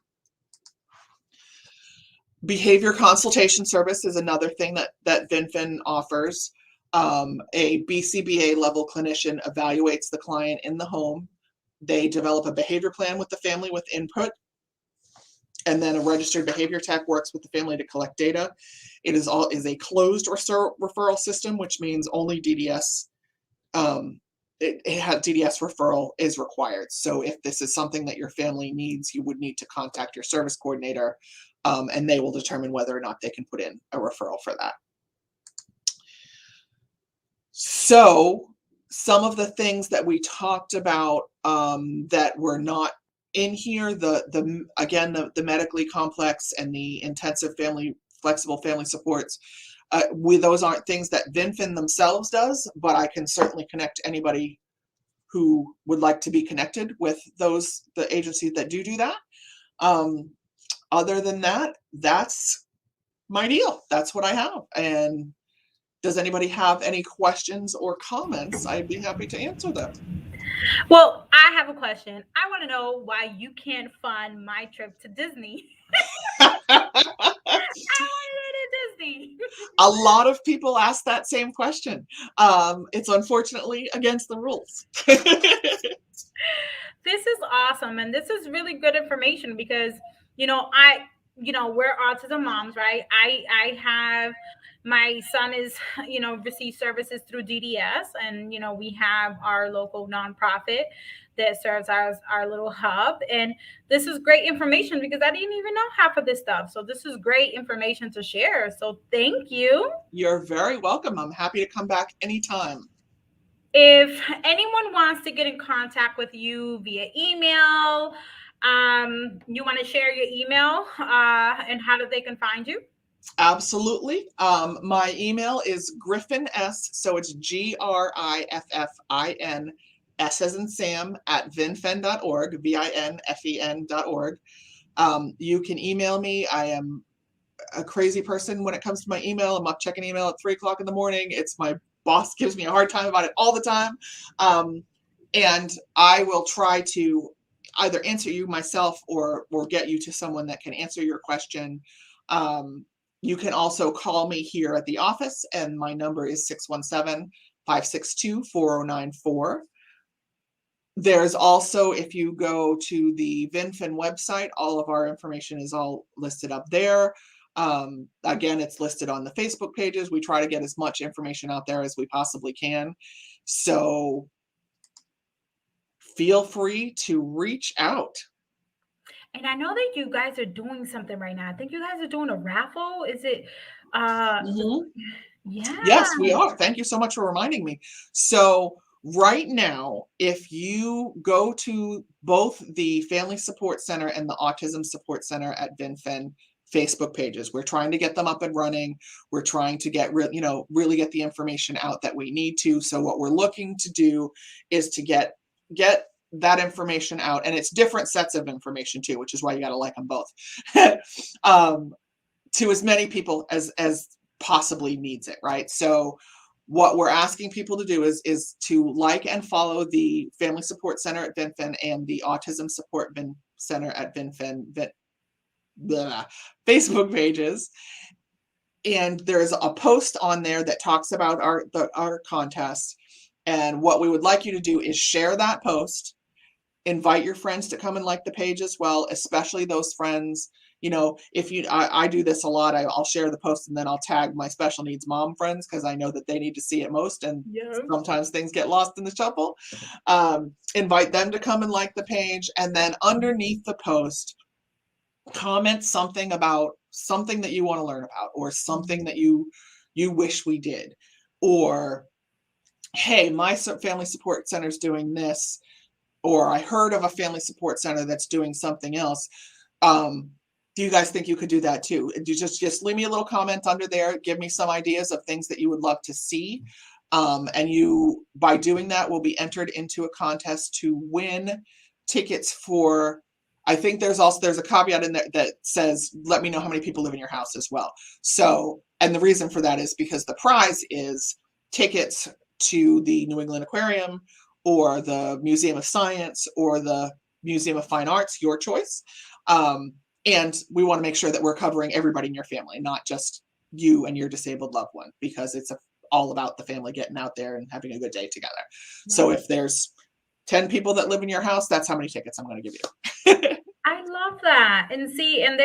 Behavior consultation service is another thing that Vinfen offers. A BCBA level clinician evaluates the client in the home. They develop a behavior plan with the family with input, and then a registered behavior tech works with the family to collect data. It is a closed referral system, which means only DDS. It has DDS referral is required. So if this is something that your family needs, you would need to contact your service coordinator, and they will determine whether or not they can put in a referral for that. So some of the things that we talked about that were not in here, the medically complex and the intensive flexible family supports, those aren't things that Vinfen themselves does, but I can certainly connect anybody who would like to be connected with the agencies that do that. Other than that, that's my deal. That's what I have. And does anybody have any questions or comments? I'd be happy to answer them. Well, I have a question. I want to know why you can't fund my trip to Disney. I want to go to Disney. A lot of people ask that same question. It's unfortunately against the rules. This is awesome. And this is really good information because, we're autism moms, right? I have, my son is, receives services through DDS, and, we have our local nonprofit that serves as our little hub. And this is great information because I didn't even know half of this stuff. So this is great information to share. So thank you. You're very welcome. I'm happy to come back anytime. If anyone wants to get in contact with you via email, you want to share your email and how they can find you? Absolutely. My email is Griffin S. So it's GRIFFIN S as in Sam at vinfen.org, VINFEN.org. You can email me. I am a crazy person when it comes to my email. I'm up checking email at 3:00 in the morning. It's my boss gives me a hard time about it all the time. And I will try to either answer you myself or get you to someone that can answer your question. You can also call me here at the office, and my number is 617-562-4094. There's also, if you go to the Vinfen website, all of our information is all listed up there. Again, it's listed on the Facebook pages. We try to get as much information out there as we possibly can. So feel free to reach out. And I know that you guys are doing something right now. I think you guys are doing a raffle. Is it? Yeah. Yes, we are. Thank you so much for reminding me. So right now, if you go to both the Family Support Center and the Autism Support Center at Vinfen Facebook pages, we're trying to get them up and running. We're trying to get really get the information out that we need to. So what we're looking to do is to get that information out, and it's different sets of information too, which is why you got to like them both, to as many people as possibly needs it, right? So what we're asking people to do is to like and follow the Family Support Center at Vinfen and the Autism Support Center at Vinfen Facebook pages. And there's a post on there that talks about our contest. And what we would like you to do is share that post, invite your friends to come and like the page as well, especially those friends. If I do this a lot, I'll share the post and then I'll tag my special needs mom friends because I know that they need to see it most, and sometimes things get lost in the shuffle. Invite them to come and like the page, and then underneath the post, comment something about something that you want to learn about, or something that you wish we did, or, hey, my family support center is doing this, or I heard of a family support center that's doing something else. Do you guys think you could do that too? You just leave me a little comment under there. Give me some ideas of things that you would love to see. And you, by doing that, will be entered into a contest to win tickets for, I think there's a caveat in there that says, let me know how many people live in your house as well. So, and the reason for that is because the prize is tickets to the New England Aquarium, or the Museum of Science, or the Museum of Fine Arts, your choice. And we want to make sure that we're covering everybody in your family, not just you and your disabled loved one, because it's all about the family getting out there and having a good day together. Right. So if there's 10 people that live in your house, that's how many tickets I'm going to give you. I love that. And see, and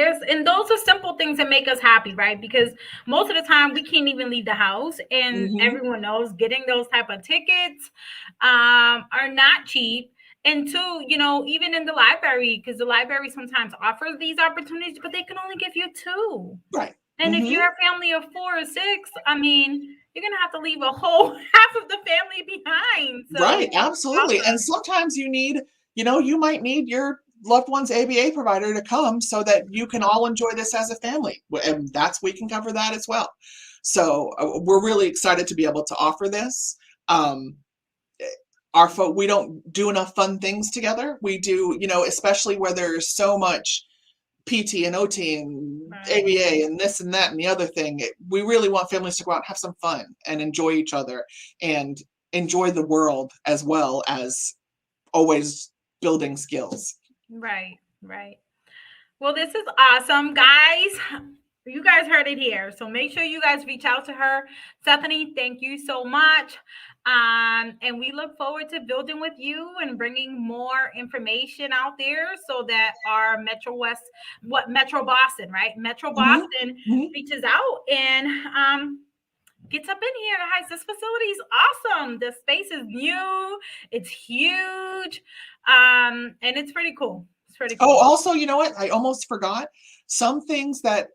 those are simple things that make us happy, right? Because most of the time we can't even leave the house, and everyone knows getting those type of tickets are not cheap. And two, even in the library, because the library sometimes offers these opportunities, but they can only give you 2. Right. And if you're a family of 4 or 6, I mean, you're going to have to leave a whole half of the family behind. So, right. Absolutely. Awesome. And sometimes you need, you might need your loved one's ABA provider to come so that you can all enjoy this as a family. And we can cover that as well. So we're really excited to be able to offer this. We don't do enough fun things together. We do, especially where there's so much PT and OT and ABA and this and that and the other thing. We really want families to go out and have some fun and enjoy each other and enjoy the world, as well as always building skills. Right. Well, this is awesome, guys. You guys heard it here. So make sure you guys reach out to her. Sethany, thank you so much. And we look forward to building with you and bringing more information out there so that our Metro Boston, right? Metro Boston reaches out and gets up in here. Guys, this facility is awesome. The space is new. It's huge. And it's pretty cool. Oh, also, you know what? I almost forgot. Some things that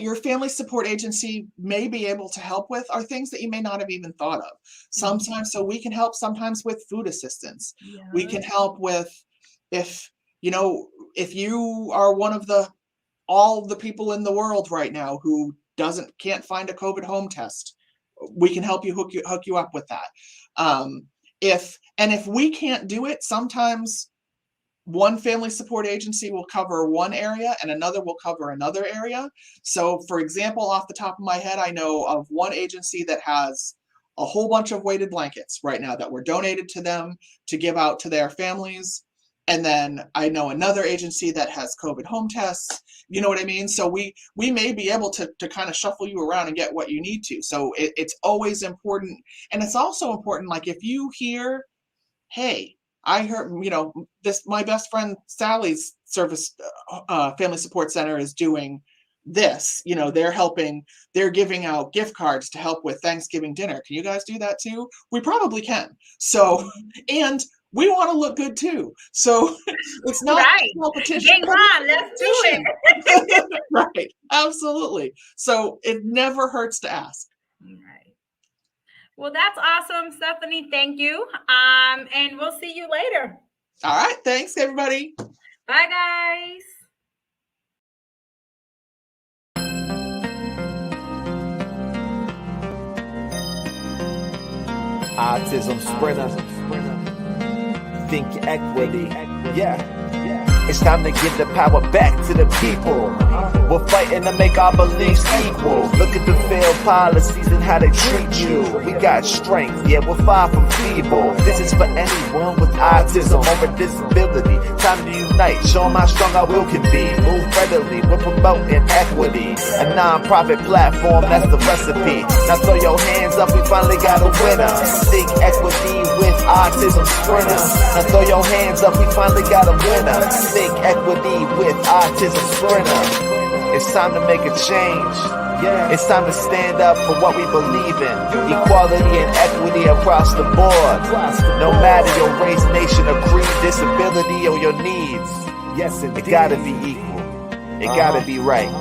your family support agency may be able to help with are things that you may not have even thought of. Sometimes, so we can help sometimes with food assistance. Yeah. We can help with, if you are one of all the people in the world right now who can't find a COVID home test, we can help you hook you up with that. If we can't do it, sometimes one family support agency will cover one area and another will cover another area. So, for example, off the top of my head, I know of one agency that has a whole bunch of weighted blankets right now that were donated to them to give out to their families. And then I know another agency that has COVID home tests. You know what I mean? So we may be able to kind of shuffle you around and get what you need to. So it's always important. And it's also important, like if you hear, hey, I heard, my best friend Sally's service family support center is doing this. They're giving out gift cards to help with Thanksgiving dinner. Can you guys do that too? We probably can. So, and we want to look good too. So it's not competition. Come on, let's do it. Right. Absolutely. So it never hurts to ask. Right. Well, that's awesome, Sethany. Thank you. And we'll see you later. All right. Thanks, everybody. Bye, guys. Autism sprinter. Think equity. Yeah. It's time to give the power back to the people. We're fighting to make our beliefs equal. Look at the failed policies and how they treat you. We got strength, yeah, we're far from feeble. This is for anyone with autism or a disability. Time to unite, show them how strong our will can be. Move readily, we're promoting equity. A non-profit platform, that's the recipe. Now throw your hands up, we finally got a winner. Think equity with Autism sprinter. Now throw your hands up, we finally got a winner. Think equity with Autism sprinter. It's time to make a change. It's time to stand up for what we believe in. Equality and equity across the board. No matter your race, nation, or creed, disability, or your needs. It gotta be equal. It gotta be right.